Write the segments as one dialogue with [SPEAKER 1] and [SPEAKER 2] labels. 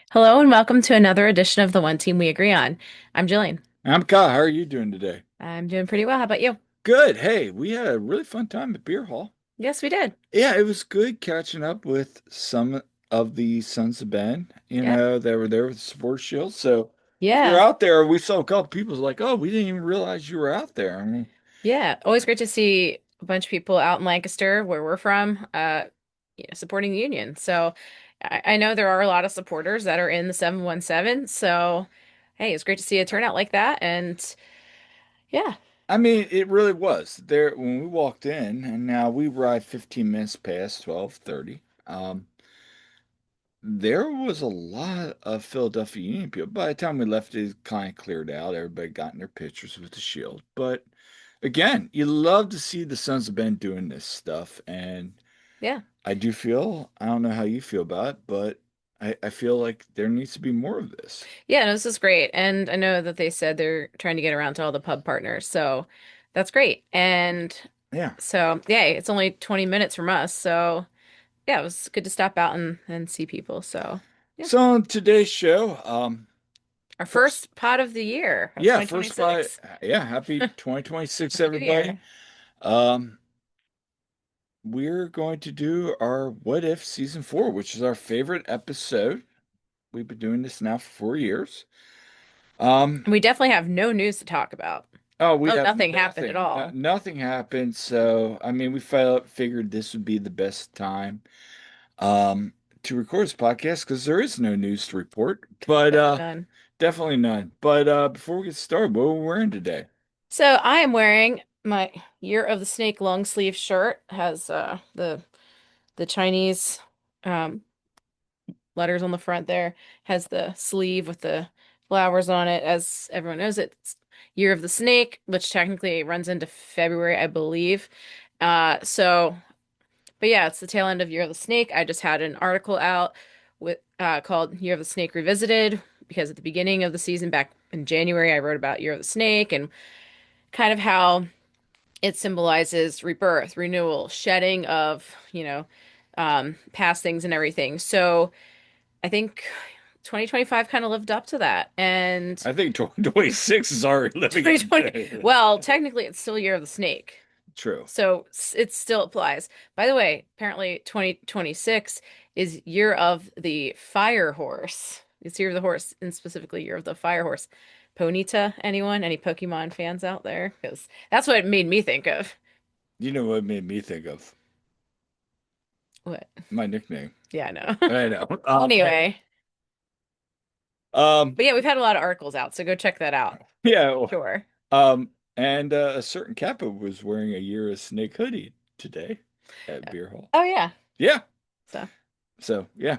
[SPEAKER 1] Hello and welcome to another edition of the One Team We Agree On. I'm Jillian.
[SPEAKER 2] I'm Kai. How are you doing today?
[SPEAKER 1] I'm doing pretty well. How about you?
[SPEAKER 2] Good. Hey, we had a really fun time at Beer Hall.
[SPEAKER 1] Yes, we did.
[SPEAKER 2] Yeah, it was good catching up with some of the Sons of Ben,
[SPEAKER 1] Yeah.
[SPEAKER 2] that were there with the support shield. So we were
[SPEAKER 1] Yeah.
[SPEAKER 2] out there. We saw a couple people like, oh, we didn't even realize you were out there.
[SPEAKER 1] Yeah. Always great to see a bunch of people out in Lancaster, where we're from, supporting the union. So I know there are a lot of supporters that are in the 717. So hey, it's great to see a turnout like that. And yeah.
[SPEAKER 2] It really was there when we walked in, and now we arrived 15 minutes past 12:30. There was a lot of Philadelphia Union people. By the time we left, it kind of cleared out. Everybody got in their pictures with the shield. But again, you love to see the Sons of Ben doing this stuff. And
[SPEAKER 1] Yeah.
[SPEAKER 2] I don't know how you feel about it, but I feel like there needs to be more of this.
[SPEAKER 1] Yeah, no, this is great. And I know that they said they're trying to get around to all the pub partners. So that's great. And
[SPEAKER 2] Yeah.
[SPEAKER 1] so, yay, it's only 20 minutes from us. So, yeah, it was good to stop out and see people. So, yeah.
[SPEAKER 2] So on today's show,
[SPEAKER 1] Our
[SPEAKER 2] first,
[SPEAKER 1] first pod of the year of
[SPEAKER 2] yeah, first by,
[SPEAKER 1] 2026.
[SPEAKER 2] yeah, happy 2026,
[SPEAKER 1] Happy New
[SPEAKER 2] everybody.
[SPEAKER 1] Year.
[SPEAKER 2] Um, we're going to do our What If season 4, which is our favorite episode. We've been doing this now for 4 years. Um,
[SPEAKER 1] And we definitely have no news to talk about.
[SPEAKER 2] oh, we
[SPEAKER 1] Oh,
[SPEAKER 2] have
[SPEAKER 1] nothing happened at
[SPEAKER 2] nothing.
[SPEAKER 1] all.
[SPEAKER 2] Nothing happened. So, we figured this would be the best time um, to record this podcast because there is no news to report, but
[SPEAKER 1] Definitely none.
[SPEAKER 2] definitely none. But before we get started, what are we wearing today?
[SPEAKER 1] So I am wearing my Year of the Snake long sleeve shirt. Has the Chinese um letters on the front there, has the sleeve with the flowers on it. As everyone knows, it's Year of the Snake, which technically runs into February, I believe. So, but yeah, it's the tail end of Year of the Snake. I just had an article out with called Year of the Snake Revisited because at the beginning of the season, back in January, I wrote about Year of the Snake and kind of how it symbolizes rebirth, renewal, shedding of, past things and everything. So I think 2025 kind of lived up to that. And
[SPEAKER 2] I think 2026 is already living up
[SPEAKER 1] 2020,
[SPEAKER 2] to
[SPEAKER 1] well, technically it's still Year of the Snake.
[SPEAKER 2] True.
[SPEAKER 1] So it still applies. By the way, apparently 2026 is Year of the Fire Horse. It's Year of the Horse, and specifically Year of the Fire Horse. Ponyta, anyone? Any Pokemon fans out there? Because that's what it made me think of.
[SPEAKER 2] You know what it made me think of?
[SPEAKER 1] What?
[SPEAKER 2] My nickname.
[SPEAKER 1] Yeah, I know.
[SPEAKER 2] I know.
[SPEAKER 1] Anyway,
[SPEAKER 2] Um,
[SPEAKER 1] but yeah, we've had a lot of articles out, so go check that out.
[SPEAKER 2] yeah.
[SPEAKER 1] Sure.
[SPEAKER 2] And a certain Kappa was wearing a Year of Snake hoodie today at Beer Hall.
[SPEAKER 1] Oh yeah.
[SPEAKER 2] Yeah.
[SPEAKER 1] So
[SPEAKER 2] So yeah.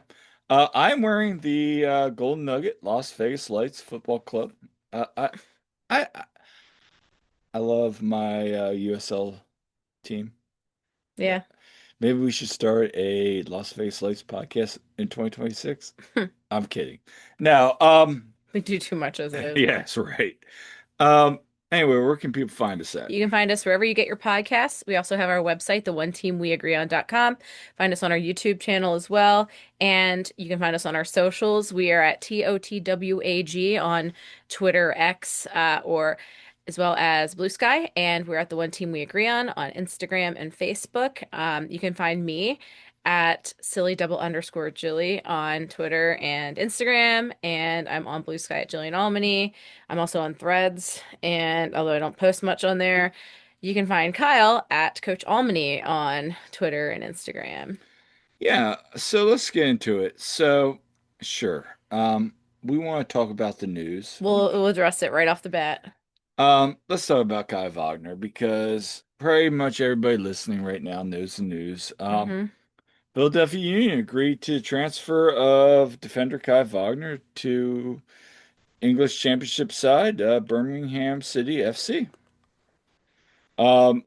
[SPEAKER 2] I'm wearing the Golden Nugget Las Vegas Lights Football Club. Uh, I I I love my USL team. Yeah.
[SPEAKER 1] yeah,
[SPEAKER 2] Maybe we should start a Las Vegas Lights podcast in 2026. I'm kidding. Now,
[SPEAKER 1] we do too much as it is.
[SPEAKER 2] yes, right. Um, anyway, where can people find us at?
[SPEAKER 1] You can find us wherever you get your podcasts. We also have our website, theoneteamweagreeon.com. Find us on our YouTube channel as well. And you can find us on our socials. We are at TOTWAG on Twitter, X, or as well as Blue Sky. And we're at the One Team We Agree on Instagram and Facebook. You can find me at silly double underscore Jilly on Twitter and Instagram. And I'm on Blue Sky at Jillian Almany. I'm also on Threads, and although I don't post much on there, you can find Kyle at Coach Almany on Twitter and Instagram.
[SPEAKER 2] Yeah, so let's get into it. So, sure. We want to talk about the news.
[SPEAKER 1] We'll address it right off the bat.
[SPEAKER 2] Let's talk about Kai Wagner because pretty much everybody listening right now knows the news.
[SPEAKER 1] Hmm.
[SPEAKER 2] Philadelphia Union agreed to the transfer of defender Kai Wagner to English Championship side, Birmingham City FC. Um,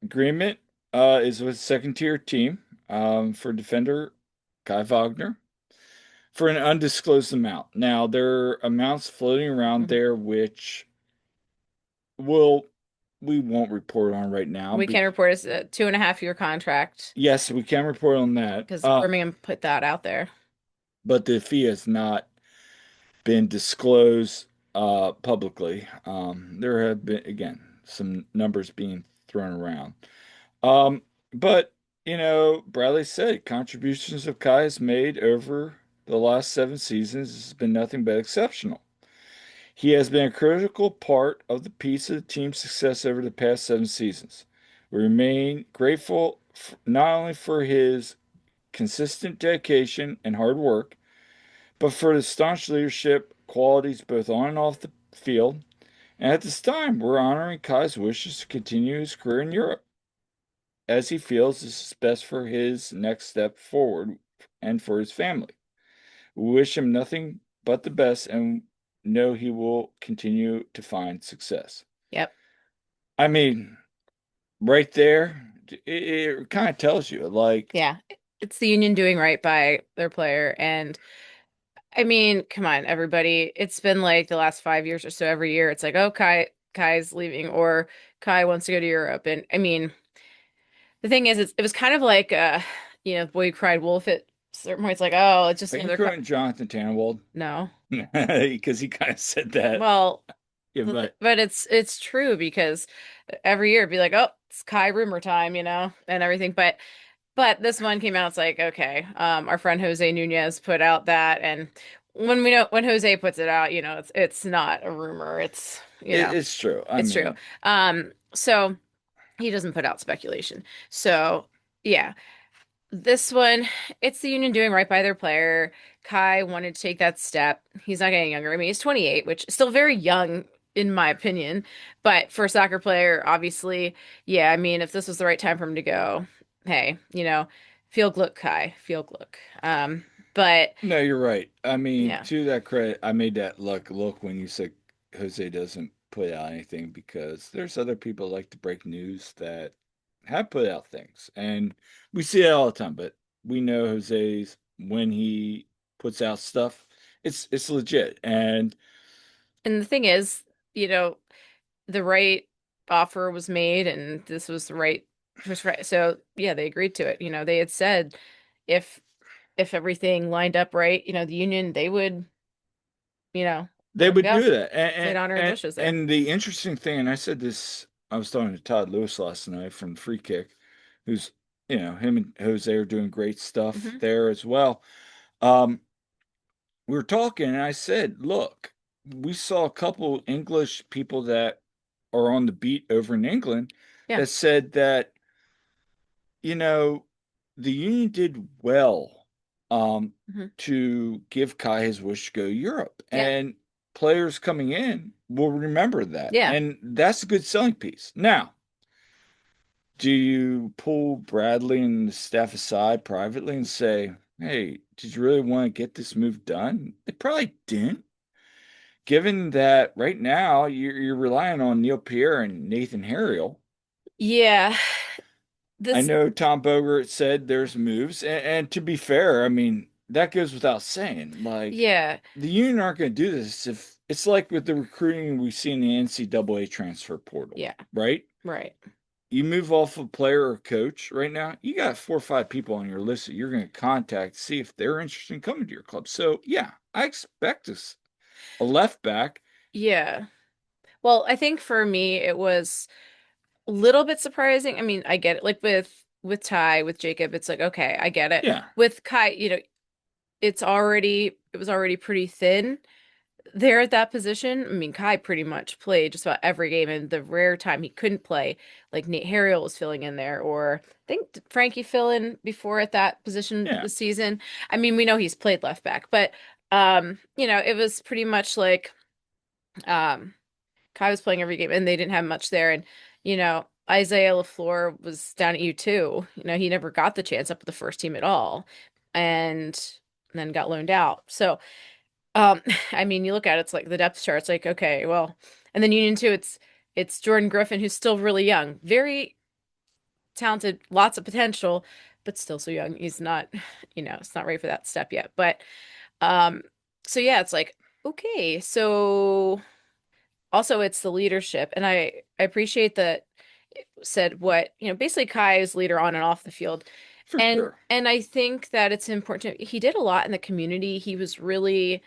[SPEAKER 2] Agreement is with second tier team for defender Kai Wagner for an undisclosed amount. Now, there are amounts floating around
[SPEAKER 1] Hmm.
[SPEAKER 2] there which will we won't report on right now.
[SPEAKER 1] We can report it's a 2.5 year contract
[SPEAKER 2] Yes, we can report on that.
[SPEAKER 1] because Birmingham put that out there.
[SPEAKER 2] But the fee is not. been disclosed publicly. There have been, again, some numbers being thrown around. Um, but, Bradley said contributions of Kai has made over the last 7 seasons has been nothing but exceptional. He has been a critical part of the piece of the team's success over the past 7 seasons. We remain grateful not only for his consistent dedication and hard work, but for his staunch leadership qualities both on and off the field. And at this time, we're honoring Kai's wishes to continue his career in Europe, as he feels this is best for his next step forward and for his family. We wish him nothing but the best and know he will continue to find success.
[SPEAKER 1] Yep.
[SPEAKER 2] I mean, right there, it kind of tells you, like,
[SPEAKER 1] Yeah. It's the Union doing right by their player. And I mean, come on, everybody. It's been like the last 5 years or so every year. It's like, oh, Kai's leaving or Kai wants to go to Europe. And I mean, the thing is, it was kind of like the boy who cried wolf at certain points, like, oh, it's just
[SPEAKER 2] are you
[SPEAKER 1] another
[SPEAKER 2] quoting Jonathan Tannenwald?
[SPEAKER 1] no.
[SPEAKER 2] Because he kind of said that.
[SPEAKER 1] Well,
[SPEAKER 2] Yeah, but
[SPEAKER 1] but it's true because every year it'd be like, oh, it's Kai rumor time, and everything. But this one came out, it's like, okay, our friend Jose Nunez put out that, and when Jose puts it out, it's not a rumor.
[SPEAKER 2] it's true. I
[SPEAKER 1] It's true.
[SPEAKER 2] mean,
[SPEAKER 1] So he doesn't put out speculation. So yeah, this one, it's the Union doing right by their player. Kai wanted to take that step. He's not getting younger. I mean, he's 28, which is still very young in my opinion. But for a soccer player, obviously, yeah, I mean, if this was the right time for him to go, hey, feel look, Kai, feel look. But
[SPEAKER 2] no, you're right. I mean,
[SPEAKER 1] yeah.
[SPEAKER 2] to that credit, I made that look when you said Jose doesn't put out anything because there's other people like to break news that have put out things, and we see it all the time. But we know Jose's when he puts out stuff, it's legit. And
[SPEAKER 1] And the thing is, you know, the right offer was made and this was right. So yeah, they agreed to it. They had said if everything lined up right, the union, they would,
[SPEAKER 2] they
[SPEAKER 1] let him
[SPEAKER 2] would
[SPEAKER 1] go.
[SPEAKER 2] do that.
[SPEAKER 1] They'd honor his wishes there.
[SPEAKER 2] And the interesting thing, and I said this, I was talking to Todd Lewis last night from Free Kick, who's, him and Jose are doing great stuff
[SPEAKER 1] Hmm.
[SPEAKER 2] there as well. Um, we were talking, and I said, look, we saw a couple English people that are on the beat over in England
[SPEAKER 1] Yeah.
[SPEAKER 2] that said that, you know, the union did well
[SPEAKER 1] Hmm.
[SPEAKER 2] to give Kai his wish to go to Europe.
[SPEAKER 1] Yeah.
[SPEAKER 2] And players coming in will remember that.
[SPEAKER 1] Yeah.
[SPEAKER 2] And that's a good selling piece. Now, do you pull Bradley and the staff aside privately and say, hey, did you really want to get this move done? They probably didn't. Given that right now you're relying on Neil Pierre and Nathan Harriel.
[SPEAKER 1] Yeah.
[SPEAKER 2] I
[SPEAKER 1] This,
[SPEAKER 2] know Tom Bogert said there's moves, and to be fair, I mean that goes without saying. Like
[SPEAKER 1] yeah.
[SPEAKER 2] the union aren't going to do this if it's like with the recruiting we see in the NCAA transfer portal,
[SPEAKER 1] Yeah.
[SPEAKER 2] right?
[SPEAKER 1] Right.
[SPEAKER 2] You move off a player or coach right now, you got 4 or 5 people on your list that you're going to contact, see if they're interested in coming to your club. So yeah, I expect this a left back.
[SPEAKER 1] Yeah. Well, I think for me it was a little bit surprising. I mean, I get it. Like with Ty, with Jacob, it's like, okay, I get it.
[SPEAKER 2] Yeah,
[SPEAKER 1] With Kai, it was already pretty thin there at that position. I mean, Kai pretty much played just about every game, and the rare time he couldn't play, like Nate Harriel was filling in there, or I think did Frankie fill in before at that position
[SPEAKER 2] yeah.
[SPEAKER 1] this season. I mean, we know he's played left back, but it was pretty much like um Kai was playing every game and they didn't have much there. And, Isaiah LaFleur was down at U2. He never got the chance up with the first team at all and then got loaned out. So, I mean, you look at it, it's like the depth chart. It's like, okay, well, and then Union 2, it's Jordan Griffin, who's still really young, very talented, lots of potential, but still so young. He's not, it's not ready for that step yet. But um, so yeah, it's like, okay, so also it's the leadership and I appreciate that it said what basically Kai is leader on and off the field
[SPEAKER 2] For
[SPEAKER 1] and
[SPEAKER 2] sure.
[SPEAKER 1] I think that it's important he did a lot in the community. He was really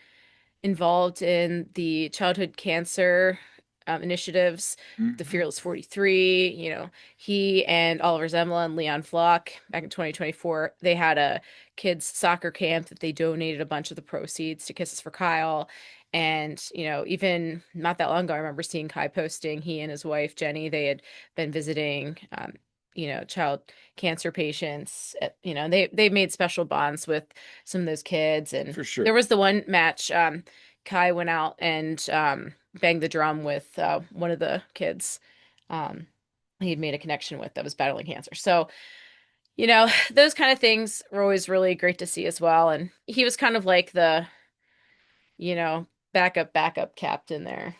[SPEAKER 1] involved in the childhood cancer initiatives, the
[SPEAKER 2] Hmm.
[SPEAKER 1] Fearless 43. He and Oliver Zemla and Leon Flock back in 2024, they had a kids soccer camp that they donated a bunch of the proceeds to Kisses for Kyle. And, even not that long ago, I remember seeing Kai posting he and his wife, Jenny, they had been visiting, child cancer patients. They made special bonds with some of those kids. And
[SPEAKER 2] For
[SPEAKER 1] there
[SPEAKER 2] sure.
[SPEAKER 1] was the one match, Kai went out and banged the drum with one of the kids he'd made a connection with that was battling cancer. So, those kind of things were always really great to see as well. And he was kind of like the, you know, backup captain there.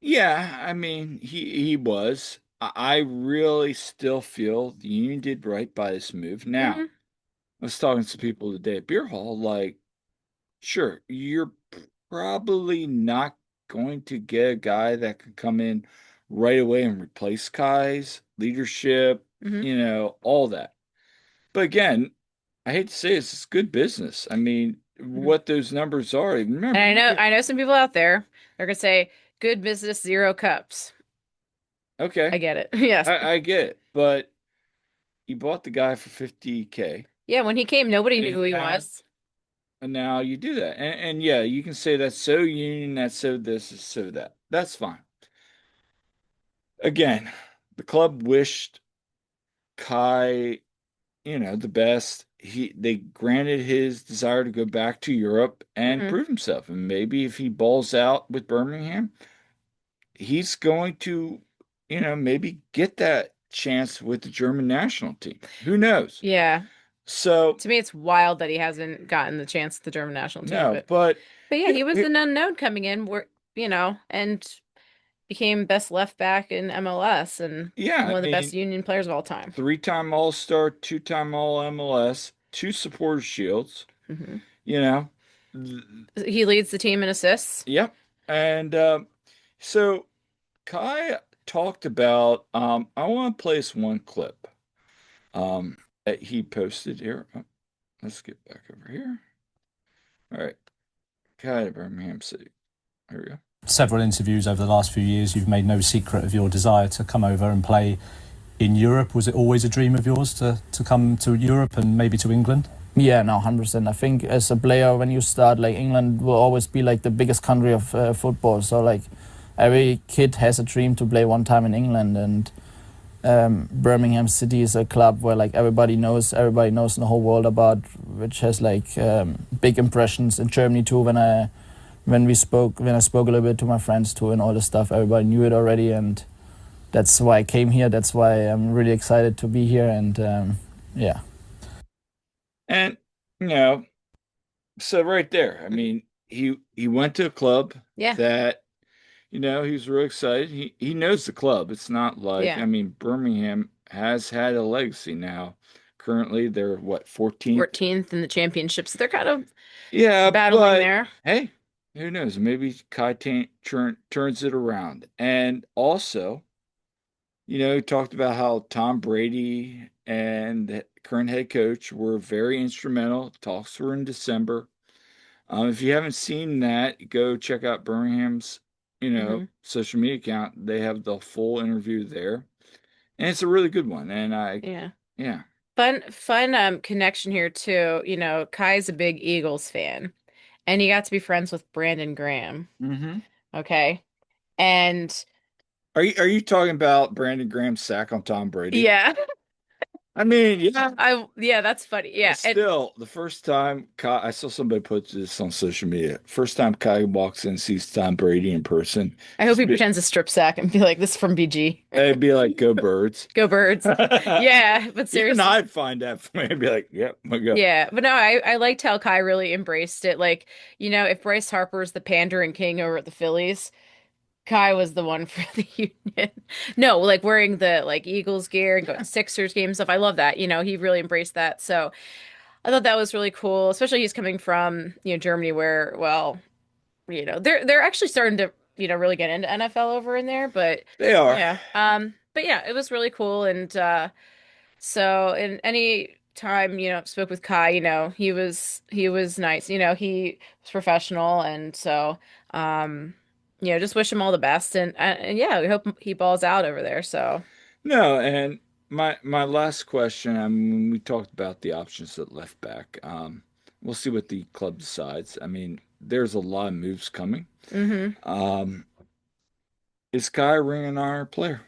[SPEAKER 2] Yeah, I mean, he was. I really still feel the Union did right by this move. Now,
[SPEAKER 1] Hmm.
[SPEAKER 2] I was talking to people today at Beer Hall, like, sure, you're probably not going to get a guy that can come in right away and replace Kai's leadership,
[SPEAKER 1] Hmm.
[SPEAKER 2] all that. But again, I hate to say it's good business. I mean,
[SPEAKER 1] Hmm.
[SPEAKER 2] what those numbers are,
[SPEAKER 1] And
[SPEAKER 2] remember,
[SPEAKER 1] I
[SPEAKER 2] you
[SPEAKER 1] know
[SPEAKER 2] get,
[SPEAKER 1] I know some people out there, they're gonna say, good business, zero cups. I
[SPEAKER 2] okay,
[SPEAKER 1] get it. Yes.
[SPEAKER 2] I get it, but you bought the guy for 50K,
[SPEAKER 1] Yeah, when he came, nobody knew
[SPEAKER 2] and
[SPEAKER 1] who he
[SPEAKER 2] now,
[SPEAKER 1] was.
[SPEAKER 2] and now you do that. And yeah, you can say that's so Union, that's so this, is so that. That's fine. Again, the club wished Kai, the best. They granted his desire to go back to Europe and
[SPEAKER 1] Hmm.
[SPEAKER 2] prove himself. And maybe if he balls out with Birmingham, he's going to, maybe get that chance with the German national team. Who knows?
[SPEAKER 1] Yeah.
[SPEAKER 2] So,
[SPEAKER 1] To me, it's wild that he hasn't gotten the chance at the German national team,
[SPEAKER 2] no,
[SPEAKER 1] but yeah,
[SPEAKER 2] here,
[SPEAKER 1] he was
[SPEAKER 2] here-
[SPEAKER 1] an unknown coming in where, and became best left back in MLS and
[SPEAKER 2] yeah,
[SPEAKER 1] one
[SPEAKER 2] I
[SPEAKER 1] of the best
[SPEAKER 2] mean,
[SPEAKER 1] Union players of all time.
[SPEAKER 2] three-time All-Star, two-time All-MLS, two Supporters Shields,
[SPEAKER 1] Hmm.
[SPEAKER 2] you know.
[SPEAKER 1] He leads the team in assists.
[SPEAKER 2] Yep. And so Kai talked about I want to play this one clip that he posted here. Oh, let's get back over here. All right. Kai to Birmingham City. Here we go.
[SPEAKER 3] Several interviews over the last few years, you've made no secret of your desire to come over and play in Europe. Was it always a dream of yours to come to Europe and maybe to England?
[SPEAKER 4] Yeah, no, 100%. I think as a player, when you start, like England will always be like the biggest country of football. So like every kid has a dream to play one time in England, and Birmingham City is a club where like everybody knows in the whole world about, which has like big impressions in Germany too. When I spoke a little bit to my friends too and all this stuff, everybody knew it already, and that's why I came here. That's why I'm really excited to be here, and yeah.
[SPEAKER 2] And you know, so right there, I
[SPEAKER 1] Mhm.
[SPEAKER 2] mean, he went to a club
[SPEAKER 1] Yeah,
[SPEAKER 2] that, he was really excited. He knows the club. It's not like,
[SPEAKER 1] yeah.
[SPEAKER 2] I mean, Birmingham has had a legacy now. Currently, they're what, 14th?
[SPEAKER 1] 14th in the championships. They're kind of
[SPEAKER 2] Yeah,
[SPEAKER 1] battling
[SPEAKER 2] but
[SPEAKER 1] there.
[SPEAKER 2] hey, who knows? Maybe Kai turns it around. And also, he talked about how Tom Brady and the current head coach were very instrumental. Talks were in December. If you haven't seen that, go check out Birmingham's,
[SPEAKER 1] Hmm.
[SPEAKER 2] social media account. They have the full interview there, and it's a really good one. And
[SPEAKER 1] Yeah.
[SPEAKER 2] yeah.
[SPEAKER 1] Fun connection here too. Kai's a big Eagles fan and he got to be friends with Brandon Graham.
[SPEAKER 2] Hmm.
[SPEAKER 1] Okay. And
[SPEAKER 2] Are you talking about Brandon Graham's sack on Tom Brady?
[SPEAKER 1] yeah,
[SPEAKER 2] I mean, yeah.
[SPEAKER 1] yeah, that's funny. Yeah. And
[SPEAKER 2] Still, the first time I saw somebody put this on social media, first time Kai walks in, sees Tom Brady in person,
[SPEAKER 1] I hope
[SPEAKER 2] just
[SPEAKER 1] he
[SPEAKER 2] be,
[SPEAKER 1] pretends to strip sack and be like, this is from BG.
[SPEAKER 2] it'd be like, "Go Birds."
[SPEAKER 1] Go Birds. Yeah, but
[SPEAKER 2] Even
[SPEAKER 1] seriously.
[SPEAKER 2] I'd find that funny. I'd be like, "Yep, we go."
[SPEAKER 1] Yeah, but no, I liked how Kai really embraced it. Like, if Bryce Harper's the pandering king over at the Phillies, Kai was the one for the Union. No, like wearing the like Eagles gear and going to
[SPEAKER 2] Yeah,
[SPEAKER 1] Sixers game stuff. I love that. He really embraced that. So I thought that was really cool, especially he's coming from, Germany where, well, they're actually starting to, really get into NFL over in there, but
[SPEAKER 2] they are.
[SPEAKER 1] yeah. But yeah, it was really cool and so and any time, spoke with Kai, he was nice. He was professional, and so just wish him all the best, and yeah, we hope he balls out over there. So
[SPEAKER 2] No, and my last question, I mean, we talked about the options at left back. We'll see what the club decides. I mean, there's a lot of moves coming.
[SPEAKER 1] hmm
[SPEAKER 2] Um, is Kai a ring and honor player?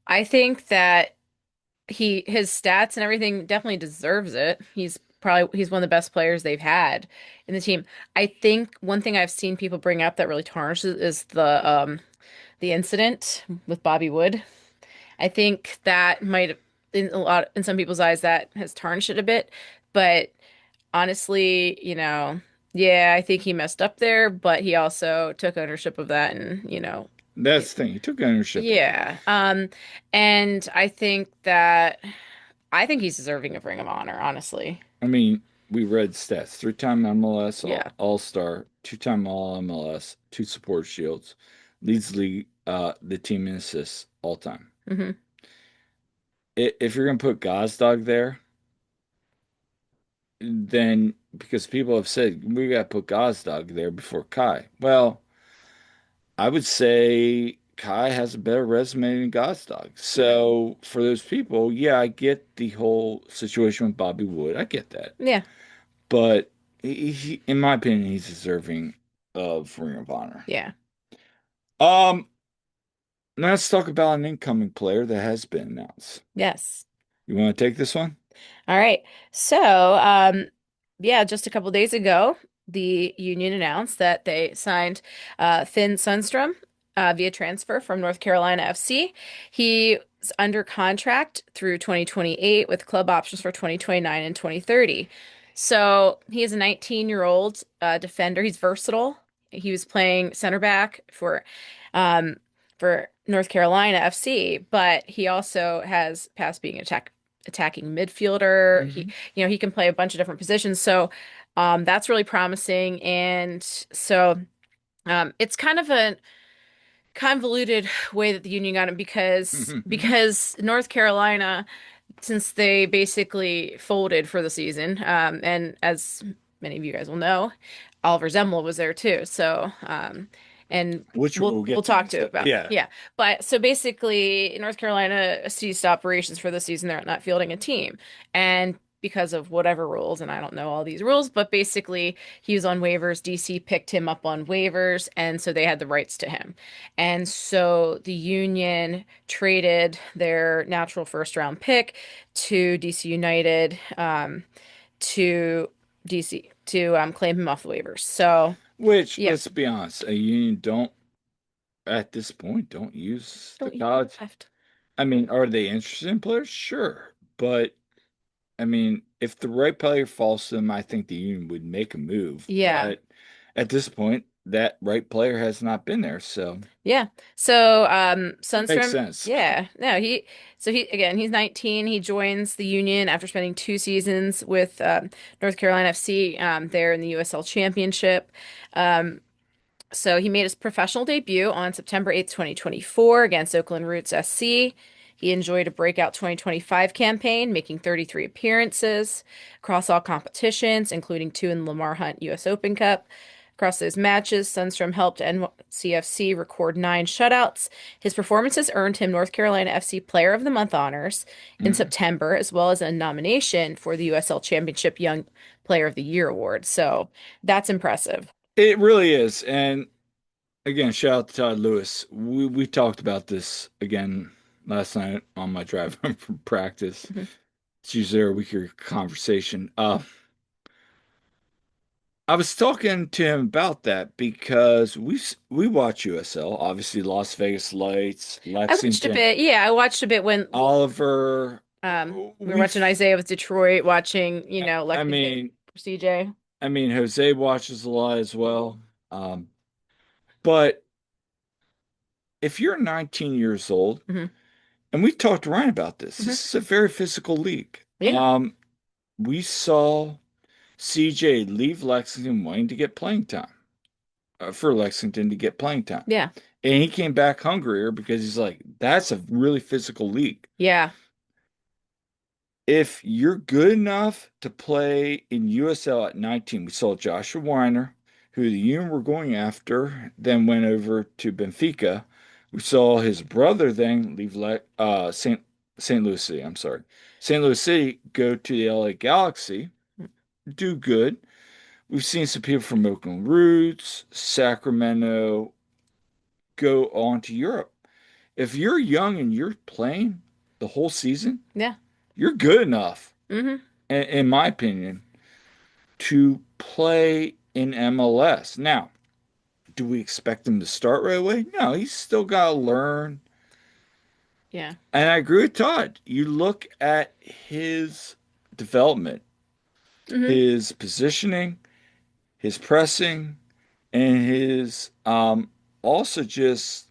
[SPEAKER 1] I think that his stats and everything definitely deserves it. He's one of the best players they've had in the team. I think one thing I've seen people bring up that really tarnishes is the incident with Bobby Wood. I think that might in some people's eyes that has tarnished it a bit, but honestly, yeah, I think he messed up there, but he also took ownership of that and,
[SPEAKER 2] That's the thing. He took ownership of it.
[SPEAKER 1] yeah. And I think he's deserving of Ring of Honor, honestly.
[SPEAKER 2] I mean, we read stats: three-time MLS
[SPEAKER 1] Yeah.
[SPEAKER 2] All-Star, two-time All MLS, two support shields, leads the team in assists all time.
[SPEAKER 1] hmm
[SPEAKER 2] If you're gonna put Gazdag there, then because people have said we got to put Gazdag there before Kai. Well, I would say Kai has a better resume than Gazdag. So for those people, yeah, I get the whole situation with Bobby Wood. I get that.
[SPEAKER 1] Yeah.
[SPEAKER 2] But in my opinion, he's deserving of Ring of Honor.
[SPEAKER 1] Yeah.
[SPEAKER 2] Um, now let's talk about an incoming player that has been announced.
[SPEAKER 1] Yes.
[SPEAKER 2] You want to take this one?
[SPEAKER 1] All right. So, yeah, just a couple days ago, the union announced that they signed Finn Sundstrom via transfer from North Carolina FC. He's under contract through 2028 with club options for 2029 and 2030. So he is a 19-year-old defender. He's versatile. He was playing center back um, for North Carolina FC, but he also has passed being attacking midfielder. He,
[SPEAKER 2] Hmm.
[SPEAKER 1] he can play a bunch of different positions. So that's really promising. And so it's kind of a convoluted way that the union got him because North Carolina, since they basically folded for the season, and as many of you guys will know, Oliver Zemmel was there too. So and
[SPEAKER 2] Which
[SPEAKER 1] we'll
[SPEAKER 2] we'll
[SPEAKER 1] we'll
[SPEAKER 2] get to
[SPEAKER 1] talk to
[SPEAKER 2] next.
[SPEAKER 1] it about
[SPEAKER 2] Yeah.
[SPEAKER 1] yeah. But so basically, North Carolina ceased operations for the season. They're not fielding a team, and because of whatever rules, and I don't know all these rules, but basically he was on waivers. DC picked him up on waivers, and so they had the rights to him. And so the Union traded their natural first round pick to DC United to DC to claim him off the waivers. So
[SPEAKER 2] Which,
[SPEAKER 1] yeah,
[SPEAKER 2] let's be honest, a union don't at this point don't use the
[SPEAKER 1] don't use him
[SPEAKER 2] college.
[SPEAKER 1] left.
[SPEAKER 2] I mean, are they interested in players? Sure. But I mean, if the right player falls to them, I think the union would make a move.
[SPEAKER 1] Yeah.
[SPEAKER 2] But at this point, that right player has not been there, so
[SPEAKER 1] Yeah. So,
[SPEAKER 2] makes
[SPEAKER 1] Sundstrom,
[SPEAKER 2] sense.
[SPEAKER 1] yeah. No, he's 19. He joins the Union after spending 2 seasons with North Carolina FC there in the USL Championship. Um, so he made his professional debut on September 8th, 2024 against Oakland Roots SC. He enjoyed a breakout 2025 campaign, making 33 appearances across all competitions, including two in the Lamar Hunt US Open Cup. Across those matches, Sundstrom helped NCFC record 9 shutouts. His performances earned him North Carolina FC Player of the Month honors in
[SPEAKER 2] Mhm.
[SPEAKER 1] September, as well as a nomination for the USL Championship Young Player of the Year award. So that's impressive.
[SPEAKER 2] It really is. And again, shout out to Todd Lewis. We talked about this again last night on my drive home from practice.
[SPEAKER 1] Mhm.
[SPEAKER 2] It's usually our weekly conversation. I was talking to him about that because we watch USL, obviously Las Vegas Lights,
[SPEAKER 1] I watched a
[SPEAKER 2] Lexington,
[SPEAKER 1] bit. Yeah, I watched a bit when
[SPEAKER 2] Oliver.
[SPEAKER 1] we were watching
[SPEAKER 2] We've,
[SPEAKER 1] Isaiah with Detroit, watching,
[SPEAKER 2] I
[SPEAKER 1] Lexington
[SPEAKER 2] mean,
[SPEAKER 1] for CJ.
[SPEAKER 2] Jose watches a lot as well. But if you're 19 years old,
[SPEAKER 1] hmm
[SPEAKER 2] and we talked to Ryan about this,
[SPEAKER 1] hmm
[SPEAKER 2] this is a very physical league.
[SPEAKER 1] Yeah.
[SPEAKER 2] We saw CJ leave Lexington wanting to get playing time, for Lexington to get playing time.
[SPEAKER 1] Yeah.
[SPEAKER 2] And he came back hungrier because he's like, that's a really physical league.
[SPEAKER 1] Yeah.
[SPEAKER 2] if you're good enough to play in USL at 19, we saw Joshua Weiner, who the Union were going after, then went over to Benfica. We saw his brother then leave St. Louis City. I'm sorry, St. Louis City go to the LA Galaxy, do good. We've seen some people from Oakland Roots, Sacramento go on to Europe. If you're young and you're playing the whole season,
[SPEAKER 1] Yeah.
[SPEAKER 2] you're good enough,
[SPEAKER 1] Mm-hmm.
[SPEAKER 2] in my opinion, to play in MLS. Now, do we expect him to start right away? No, he's still got to learn.
[SPEAKER 1] Yeah.
[SPEAKER 2] And I agree with Todd. You look at his development,
[SPEAKER 1] Mm-hmm.
[SPEAKER 2] his positioning, his pressing, and his also just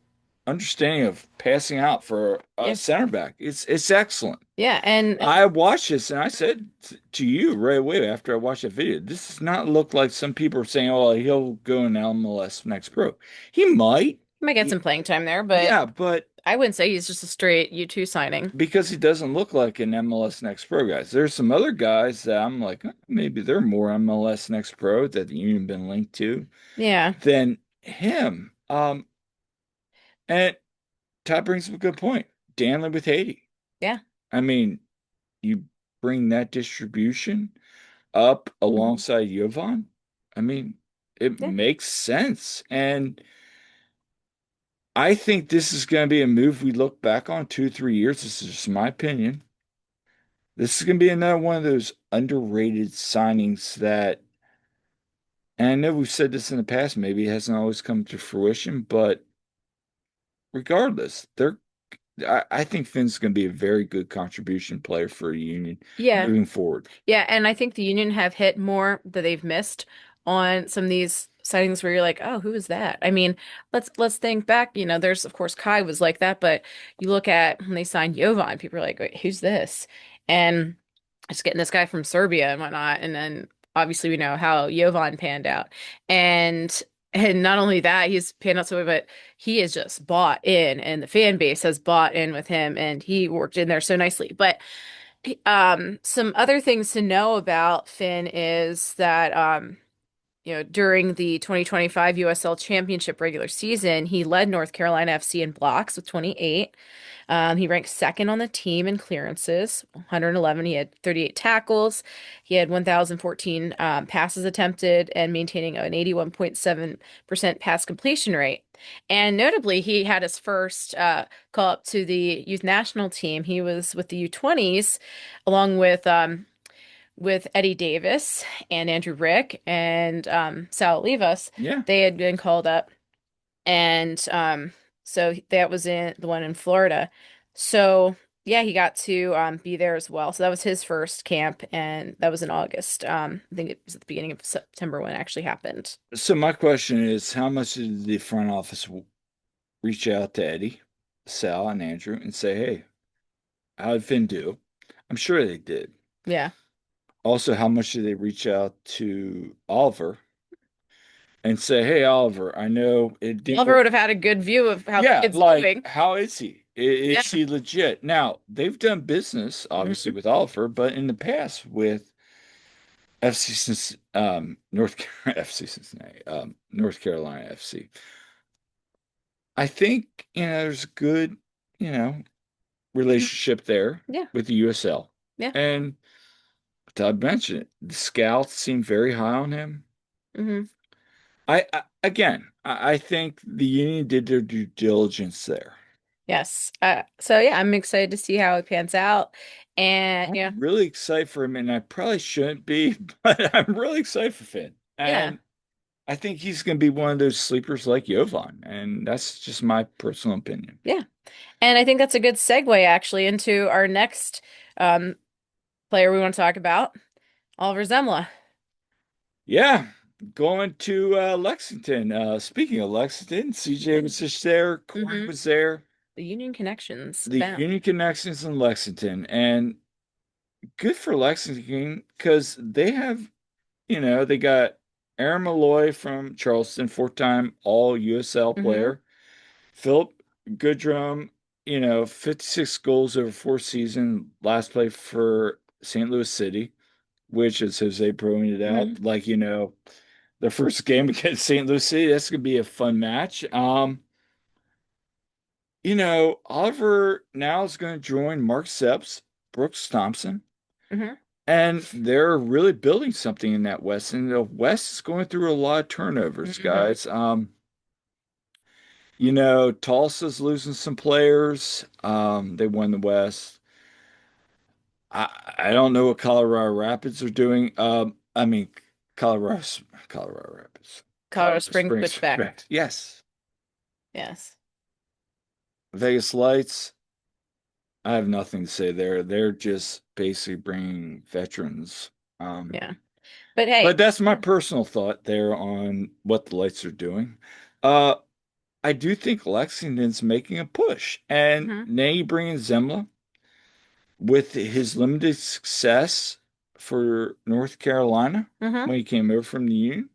[SPEAKER 2] understanding of passing out for a
[SPEAKER 1] Yeah.
[SPEAKER 2] center back. It's excellent.
[SPEAKER 1] Yeah. And
[SPEAKER 2] I watched this and I said to you right away after I watched that video, this does not look like some people are saying, oh, he'll go in MLS next pro. He might.
[SPEAKER 1] he might get
[SPEAKER 2] Y-
[SPEAKER 1] some playing time there, but
[SPEAKER 2] Yeah, but
[SPEAKER 1] I wouldn't say he's just a straight U2 signing.
[SPEAKER 2] because he doesn't look like an MLS next pro guys. There's some other guys that I'm like, maybe they're more MLS next pro that the union been linked to
[SPEAKER 1] Yeah.
[SPEAKER 2] than him. And Todd brings up a good point. Danley with Haiti.
[SPEAKER 1] Yeah.
[SPEAKER 2] I mean, you bring that distribution up
[SPEAKER 1] Mm-hmm.
[SPEAKER 2] alongside Jovan. I mean, it
[SPEAKER 1] Yeah.
[SPEAKER 2] makes sense. And I think this is going to be a move we look back on 2, 3 years. This is just my opinion. This is going to be another one of those underrated signings that, and I know we've said this in the past, maybe it hasn't always come to fruition, but regardless, I think Finn's going to be a very good contribution player for a Union
[SPEAKER 1] Yeah.
[SPEAKER 2] moving forward.
[SPEAKER 1] Yeah, and I think the Union have hit more that they've missed on some of these sightings where you're like, oh, who is that? I mean, let's think back. There's of course Kai was like that, but you look at when they signed Jovan, people are like, wait, who's this? And just getting this guy from Serbia and whatnot, and then obviously we know how Jovan panned out, and not only that, he's panned out so well, but he is just bought in, and the fan base has bought in with him, and he worked in there so nicely, but. Some other things to know about Finn is that during the 2025 USL Championship regular season, he led North Carolina FC in blocks with 28. He ranked second on the team in clearances, 111. He had 38 tackles. He had 1,014 passes attempted and maintaining an 81.7% pass completion rate. And notably, he had his first call up to the youth national team. He was with the U20s along with Eddie Davis and Andrew Rick and Sal Olivas.
[SPEAKER 2] Yeah.
[SPEAKER 1] They had been called up, and so that was in the one in Florida. So yeah, he got to be there as well. So that was his first camp, and that was in August. I think it was at the beginning of September when it actually happened.
[SPEAKER 2] So my question is, how much did the front office reach out to Eddie, Sal, and Andrew and say, hey, how did Finn do? I'm sure they did.
[SPEAKER 1] Yeah,
[SPEAKER 2] Also, how much did they reach out to Oliver and say, hey, Oliver, I know it didn't
[SPEAKER 1] Oliver
[SPEAKER 2] work.
[SPEAKER 1] would have had a good view of how the
[SPEAKER 2] Yeah,
[SPEAKER 1] kid's
[SPEAKER 2] like,
[SPEAKER 1] doing.
[SPEAKER 2] how is he?
[SPEAKER 1] Yeah.
[SPEAKER 2] Is he legit? Now, they've done business, obviously,
[SPEAKER 1] Mhm.
[SPEAKER 2] with Oliver, but in the past with FC FC Cincinnati, North Carolina FC. I think, there's a good, you know,
[SPEAKER 1] Mhm.
[SPEAKER 2] relationship there
[SPEAKER 1] Yeah.
[SPEAKER 2] with the USL.
[SPEAKER 1] Yeah.
[SPEAKER 2] And Todd mentioned it. The scouts seem very high on him.
[SPEAKER 1] Hmm.
[SPEAKER 2] I think the Union did their due diligence there.
[SPEAKER 1] Yes. So yeah, I'm excited to see how it pans out. And
[SPEAKER 2] I'm
[SPEAKER 1] yeah,
[SPEAKER 2] really excited for him, and I probably shouldn't be, but I'm really excited for Finn.
[SPEAKER 1] yeah,
[SPEAKER 2] And I think he's going to be one of those sleepers like Jovan, and that's just my personal opinion.
[SPEAKER 1] yeah. And I think that's a good segue actually into our next um player we want to talk about, Oliver Zemla.
[SPEAKER 2] Yeah, going to Lexington. Speaking of Lexington, CJ was just there, Corey
[SPEAKER 1] Hmm.
[SPEAKER 2] was there,
[SPEAKER 1] The Union Connections
[SPEAKER 2] the
[SPEAKER 1] fam.
[SPEAKER 2] Union Connections in Lexington, and good for Lexington because they have, they got Aaron Malloy from Charleston, four-time all USL
[SPEAKER 1] Hmm.
[SPEAKER 2] player. Philip Goodrum, 56 goals over 4 seasons, last play for St. Louis City, which, as Jose pointed
[SPEAKER 1] Hmm.
[SPEAKER 2] out, like, the first game against St. Louis City, that's gonna be a fun match. Oliver now is going to join Mark Sepps, Brooks Thompson,
[SPEAKER 1] Hmm.
[SPEAKER 2] and they're really building something in that West. And the West is going through a lot of turnovers,
[SPEAKER 1] Hmm.
[SPEAKER 2] guys. Tulsa's losing some players. They won the West. I don't know what Colorado Rapids are doing. I mean, Colorado Colorado Rapids,
[SPEAKER 1] Colorado
[SPEAKER 2] Colorado
[SPEAKER 1] Springs
[SPEAKER 2] Springs.
[SPEAKER 1] switchback.
[SPEAKER 2] Yes,
[SPEAKER 1] Yes.
[SPEAKER 2] Vegas Lights. I have nothing to say there. They're just basically bringing veterans. Um,
[SPEAKER 1] Yeah. But
[SPEAKER 2] but
[SPEAKER 1] hey.
[SPEAKER 2] that's my personal thought there on what the Lights are doing. Uh, I do think Lexington's making a push, and
[SPEAKER 1] Hmm.
[SPEAKER 2] now you bring in Zemla with his limited success for North Carolina
[SPEAKER 1] Hmm.
[SPEAKER 2] when he came over from the Union.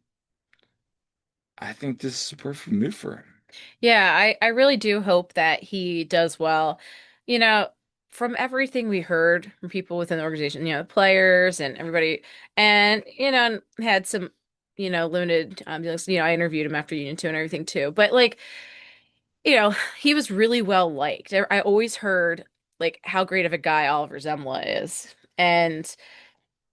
[SPEAKER 2] I think this is a perfect move for him.
[SPEAKER 1] Yeah, I really do hope that he does well. You know, from everything we heard from people within the organization, the players and everybody, and had some, limited dealings. I interviewed him after Union 2 and everything too. But like, he was really well liked. I always heard like how great of a guy Oliver Zemla is. And,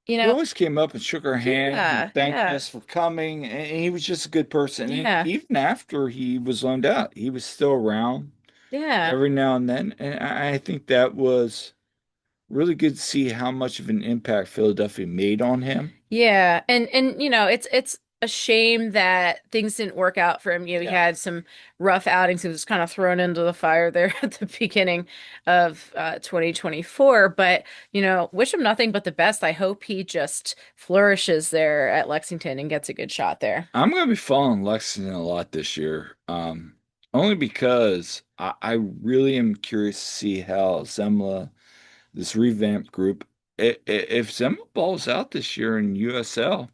[SPEAKER 1] you
[SPEAKER 2] He
[SPEAKER 1] know,
[SPEAKER 2] always came up and shook our hand and
[SPEAKER 1] yeah,
[SPEAKER 2] thanked
[SPEAKER 1] yeah,
[SPEAKER 2] us for coming, and he was just a good person. And
[SPEAKER 1] yeah,
[SPEAKER 2] even after he was loaned out, he was still around
[SPEAKER 1] yeah.
[SPEAKER 2] every now and then. And I think that was really good to see how much of an impact Philadelphia made on him.
[SPEAKER 1] Yeah, and it's a shame that things didn't work out for him. He
[SPEAKER 2] Yeah.
[SPEAKER 1] had some rough outings. He was kind of thrown into the fire there at the beginning of 2024. But wish him nothing but the best. I hope he just flourishes there at Lexington and gets a good shot there.
[SPEAKER 2] I'm going to be following Lexington a lot this year, only because I really am curious to see how Zemla, this revamped group, if Zemla balls out this year in USL,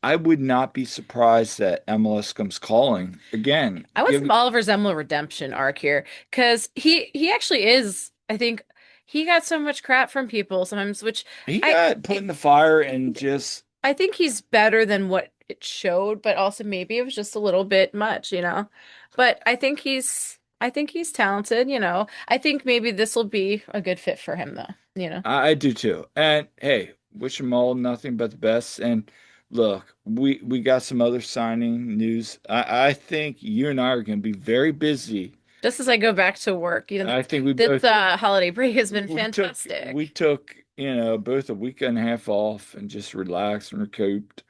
[SPEAKER 2] I would not be surprised that MLS comes calling again.
[SPEAKER 1] I want some
[SPEAKER 2] Give
[SPEAKER 1] Oliver Zemla redemption arc here because he actually is. I think he got so much crap from people sometimes, which
[SPEAKER 2] He
[SPEAKER 1] I.
[SPEAKER 2] got put in the fire and just
[SPEAKER 1] I think he's better than what it showed, but also maybe it was just a little bit much. But I think he's talented. I think maybe this will be a good fit for him though.
[SPEAKER 2] I do too. And hey, wish them all nothing but the best. And look, we got some other signing news. I think you and I are going to be very busy.
[SPEAKER 1] Just as I go back to work,
[SPEAKER 2] I think we
[SPEAKER 1] this
[SPEAKER 2] both
[SPEAKER 1] holiday break has been
[SPEAKER 2] we
[SPEAKER 1] fantastic.
[SPEAKER 2] took, both a week and a half off and just relaxed and recouped.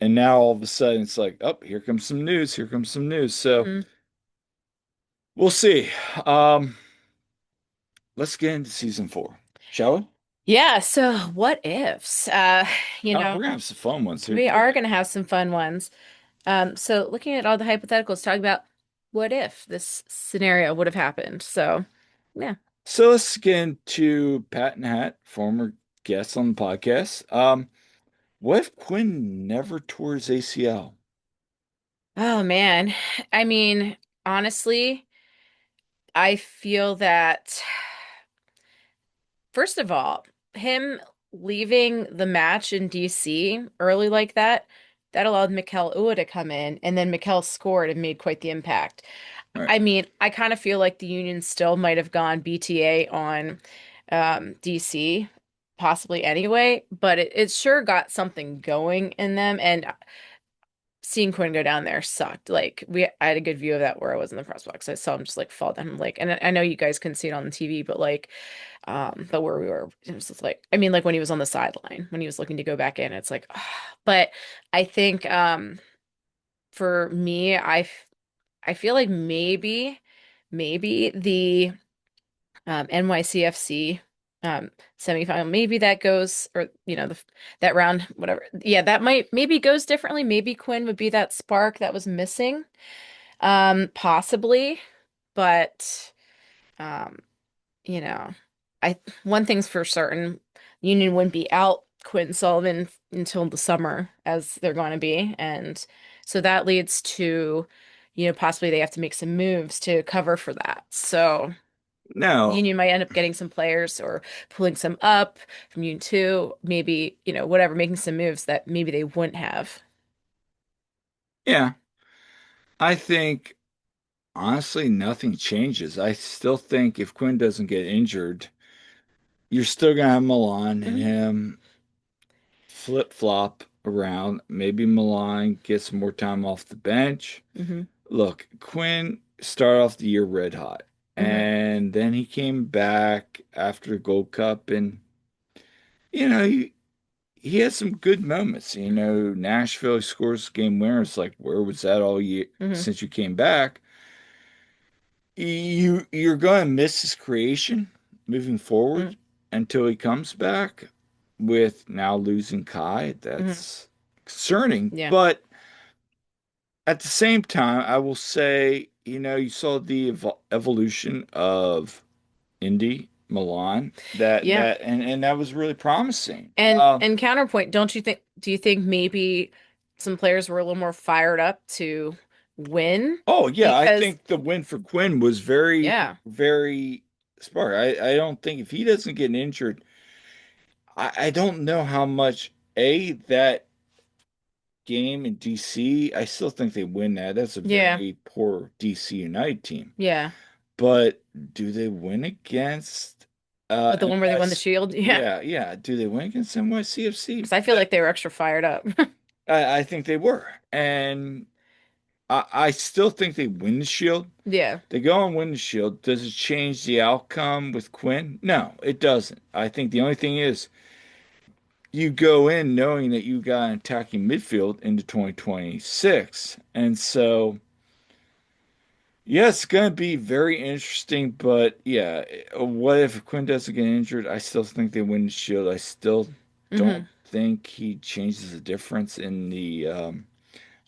[SPEAKER 2] And now all of a sudden it's like, oh, here comes some news. Here comes some news. So
[SPEAKER 1] Mhm.
[SPEAKER 2] we'll see. Um, let's get into season 4, shall we?
[SPEAKER 1] Yeah, so what ifs? You
[SPEAKER 2] Oh,
[SPEAKER 1] know,
[SPEAKER 2] we're gonna have some fun ones here
[SPEAKER 1] we
[SPEAKER 2] too.
[SPEAKER 1] are going to have some fun ones. So looking at all the hypotheticals, talking about what if this scenario would have happened. So, yeah.
[SPEAKER 2] So let's get into Pat and Hat, former guest on the podcast. What if Quinn never tore his ACL?
[SPEAKER 1] Oh man. I mean, honestly, I feel that first of all, him leaving the match in DC early like that allowed Mikel Ua to come in, and then Mikel scored and made quite the impact.
[SPEAKER 2] All right.
[SPEAKER 1] I mean, I kind of feel like the Union still might have gone BTA on DC, possibly anyway, but it sure got something going in them, and seeing Quinn go down there sucked. Like I had a good view of that where I was in the press box. I saw him just like fall down. Like, and I know you guys couldn't see it on the TV, but like, but where we were, it was just like, I mean, like when he was on the sideline, when he was looking to go back in, it's like, but I think, for me, I feel like maybe the NYCFC semifinal. Maybe that goes, or that round, whatever. Yeah, that might maybe goes differently. Maybe Quinn would be that spark that was missing. Possibly, but um, you know, I one thing's for certain, Union wouldn't be out Quinn Sullivan until the summer as they're going to be, and so that leads to, possibly they have to make some moves to cover for that. So.
[SPEAKER 2] No,
[SPEAKER 1] Union might end up getting some players or pulling some up from Union 2, maybe, whatever, making some moves that maybe they wouldn't have.
[SPEAKER 2] yeah, I think honestly nothing changes. I still think if Quinn doesn't get injured, you're still gonna have Milan and
[SPEAKER 1] Hmm.
[SPEAKER 2] him flip-flop around. Maybe Milan gets more time off the bench.
[SPEAKER 1] Hmm.
[SPEAKER 2] Look, Quinn started off the year red hot,
[SPEAKER 1] Hmm.
[SPEAKER 2] and then he came back after the Gold Cup, and you know he had some good moments. Nashville scores game winners. Like, where was that all year
[SPEAKER 1] Hmm.
[SPEAKER 2] since you came back? You're going to miss his creation moving
[SPEAKER 1] Hmm.
[SPEAKER 2] forward until he comes back. With now losing Kai,
[SPEAKER 1] Hmm.
[SPEAKER 2] that's concerning.
[SPEAKER 1] Yeah.
[SPEAKER 2] But at the same time, I will say, you saw the evolution of Indy, Milan,
[SPEAKER 1] Yeah.
[SPEAKER 2] and that was really promising.
[SPEAKER 1] And counterpoint, do you think maybe some players were a little more fired up to win?
[SPEAKER 2] Oh yeah, I
[SPEAKER 1] Because
[SPEAKER 2] think the win for Quinn was very,
[SPEAKER 1] yeah.
[SPEAKER 2] very smart. I don't think if he doesn't get injured, I don't know how much that game in DC. I still think they win that. That's a
[SPEAKER 1] Yeah.
[SPEAKER 2] very poor DC United team.
[SPEAKER 1] Yeah.
[SPEAKER 2] But do they win against
[SPEAKER 1] But the one where they won the
[SPEAKER 2] NYC?
[SPEAKER 1] shield, yeah.
[SPEAKER 2] Yeah, yeah. Do they win against NYCFC?
[SPEAKER 1] Because I feel like they were extra fired up.
[SPEAKER 2] I think they were. And I still think they win the Shield.
[SPEAKER 1] Yeah.
[SPEAKER 2] They go and win the Shield. Does it change the outcome with Quinn? No, it doesn't. I think the only thing is you go in knowing that you got an attacking midfield into 2026. And so, yeah, it's going to be very interesting. But yeah, what if Quinn doesn't get injured? I still think they win the Shield. I still don't
[SPEAKER 1] Hmm.
[SPEAKER 2] think he changes the difference in the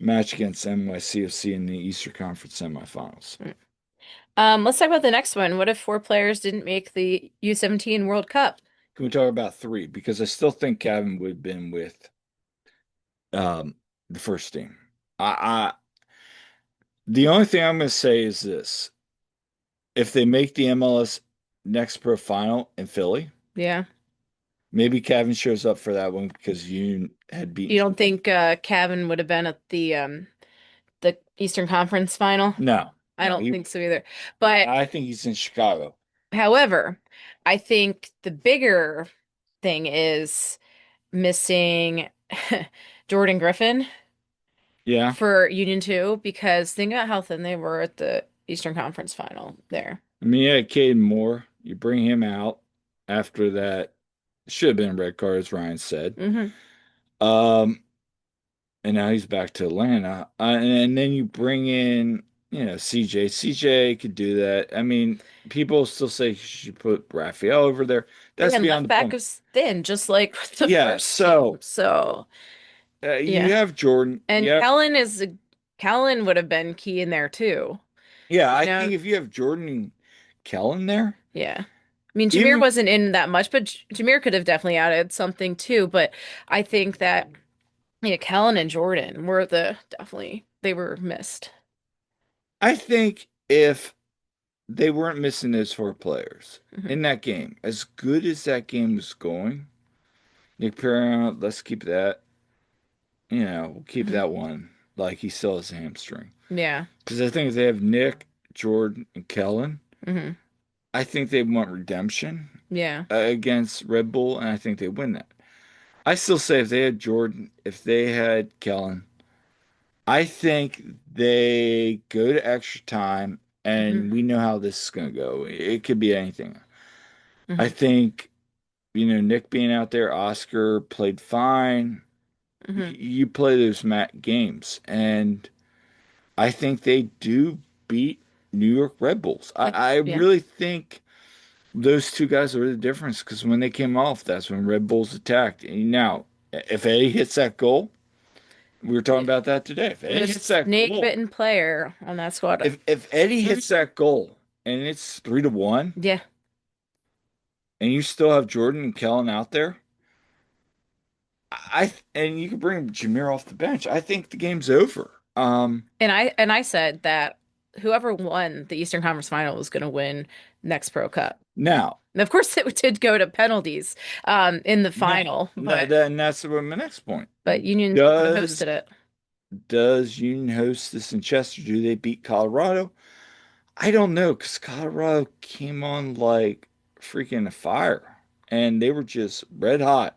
[SPEAKER 2] match against NYCFC in the Eastern Conference semifinals.
[SPEAKER 1] Let's talk about the next one. What if four players didn't make the U17 World Cup?
[SPEAKER 2] Can we talk about three? Because I still think Kevin would have been with um, the first team. I the only thing I'm going to say is this: if they make the MLS Next Pro Final in Philly,
[SPEAKER 1] Yeah.
[SPEAKER 2] maybe Kevin shows up for that one because you had beaten
[SPEAKER 1] You don't
[SPEAKER 2] Chicago.
[SPEAKER 1] think Cavan would have been at the Eastern Conference final?
[SPEAKER 2] No,
[SPEAKER 1] I
[SPEAKER 2] no,
[SPEAKER 1] don't think so either. But
[SPEAKER 2] I think he's in Chicago.
[SPEAKER 1] however, I think the bigger thing is missing Jordan Griffin
[SPEAKER 2] Yeah,
[SPEAKER 1] for Union 2 because think about how thin they were at the Eastern Conference final there.
[SPEAKER 2] I mean, yeah, Caden Moore. You bring him out after that. Should have been a red card, as Ryan said.
[SPEAKER 1] Hmm.
[SPEAKER 2] Um, and now he's back to Atlanta. And then you bring in, CJ. CJ could do that. I mean, people still say you should put Raphael over there. That's
[SPEAKER 1] Again,
[SPEAKER 2] beyond
[SPEAKER 1] left
[SPEAKER 2] the
[SPEAKER 1] back
[SPEAKER 2] point.
[SPEAKER 1] is thin, just like the
[SPEAKER 2] Yeah,
[SPEAKER 1] first team.
[SPEAKER 2] so
[SPEAKER 1] So,
[SPEAKER 2] you
[SPEAKER 1] yeah.
[SPEAKER 2] have Jordan.
[SPEAKER 1] And
[SPEAKER 2] Yeah,
[SPEAKER 1] Kellen would have been key in there too.
[SPEAKER 2] yeah.
[SPEAKER 1] You
[SPEAKER 2] I
[SPEAKER 1] know?
[SPEAKER 2] think if you have Jordan and Kellen there,
[SPEAKER 1] Yeah. I mean, Jameer
[SPEAKER 2] even
[SPEAKER 1] wasn't in that much, but Jameer could have definitely added something too. But I think that yeah, Kellen and Jordan were definitely they were missed.
[SPEAKER 2] I think if they weren't missing those four players
[SPEAKER 1] Hmm.
[SPEAKER 2] in that game, as good as that game was going, Nick Perrin, let's keep that. We'll keep
[SPEAKER 1] Hmm.
[SPEAKER 2] that one like he still has a hamstring.
[SPEAKER 1] Yeah.
[SPEAKER 2] Because I think if they have Nick, Jordan, and Kellen,
[SPEAKER 1] Hmm.
[SPEAKER 2] I think they want redemption
[SPEAKER 1] Yeah.
[SPEAKER 2] against Red Bull, and I think they win that. I still say if they had Jordan, if they had Kellen, I think they go to extra time,
[SPEAKER 1] Hmm.
[SPEAKER 2] and we know how this is going to go. It could be anything. I
[SPEAKER 1] Hmm.
[SPEAKER 2] think, Nick being out there, Oscar played fine.
[SPEAKER 1] Hmm.
[SPEAKER 2] You play those mat games, and I think they do beat New York Red Bulls. I
[SPEAKER 1] Yeah.
[SPEAKER 2] really think those two guys are the difference because when they came off, that's when Red Bulls attacked. And now, if Eddie hits that goal, we were talking
[SPEAKER 1] Yeah.
[SPEAKER 2] about that today. If
[SPEAKER 1] The
[SPEAKER 2] Eddie hits
[SPEAKER 1] most
[SPEAKER 2] that goal,
[SPEAKER 1] snake-bitten player on that squad.
[SPEAKER 2] if Eddie
[SPEAKER 1] Mhm.
[SPEAKER 2] hits that goal and it's 3-1,
[SPEAKER 1] Yeah.
[SPEAKER 2] and you still have Jordan and Kellen out there, and you can bring Jameer off the bench, I think the game's over.
[SPEAKER 1] And I said that whoever won the Eastern Conference Final was going to win next Pro Cup.
[SPEAKER 2] Now,
[SPEAKER 1] And of course, it did go to penalties in the final,
[SPEAKER 2] and that's my next point.
[SPEAKER 1] but Union would have
[SPEAKER 2] Does
[SPEAKER 1] hosted it.
[SPEAKER 2] does Union host this in Chester? Do they beat Colorado? I don't know, because Colorado came on like freaking fire, and they were just red hot,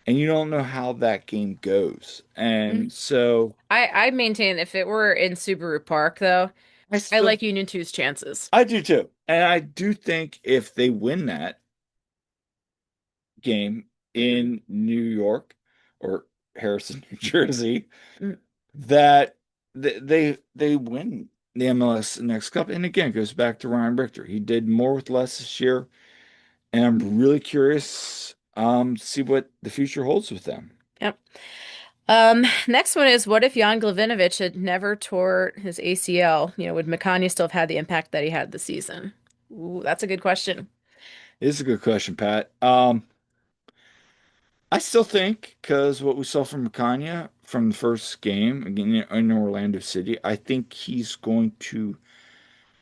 [SPEAKER 2] and you don't know how that game goes. And
[SPEAKER 1] Mhm.
[SPEAKER 2] so
[SPEAKER 1] I maintain if it were in Subaru Park, though,
[SPEAKER 2] I
[SPEAKER 1] I
[SPEAKER 2] still
[SPEAKER 1] like Union Two's chances.
[SPEAKER 2] I do too. And I do think if they win that game
[SPEAKER 1] Mhm.
[SPEAKER 2] in New York or Harrison, New Jersey,
[SPEAKER 1] Mm.
[SPEAKER 2] that they win the MLS Next Cup. And again, it goes back to Ryan Richter. He did more with less this year, and I'm really curious to see what the future holds with them.
[SPEAKER 1] Yep. Next one is what if Jan Glavinovic had never tore his ACL? Would Makanya still have had the impact that he had this season? Ooh, that's a good question.
[SPEAKER 2] It's a good question, Pat. I still think because what we saw from Makanya from the first game again in Orlando City, I think he's going to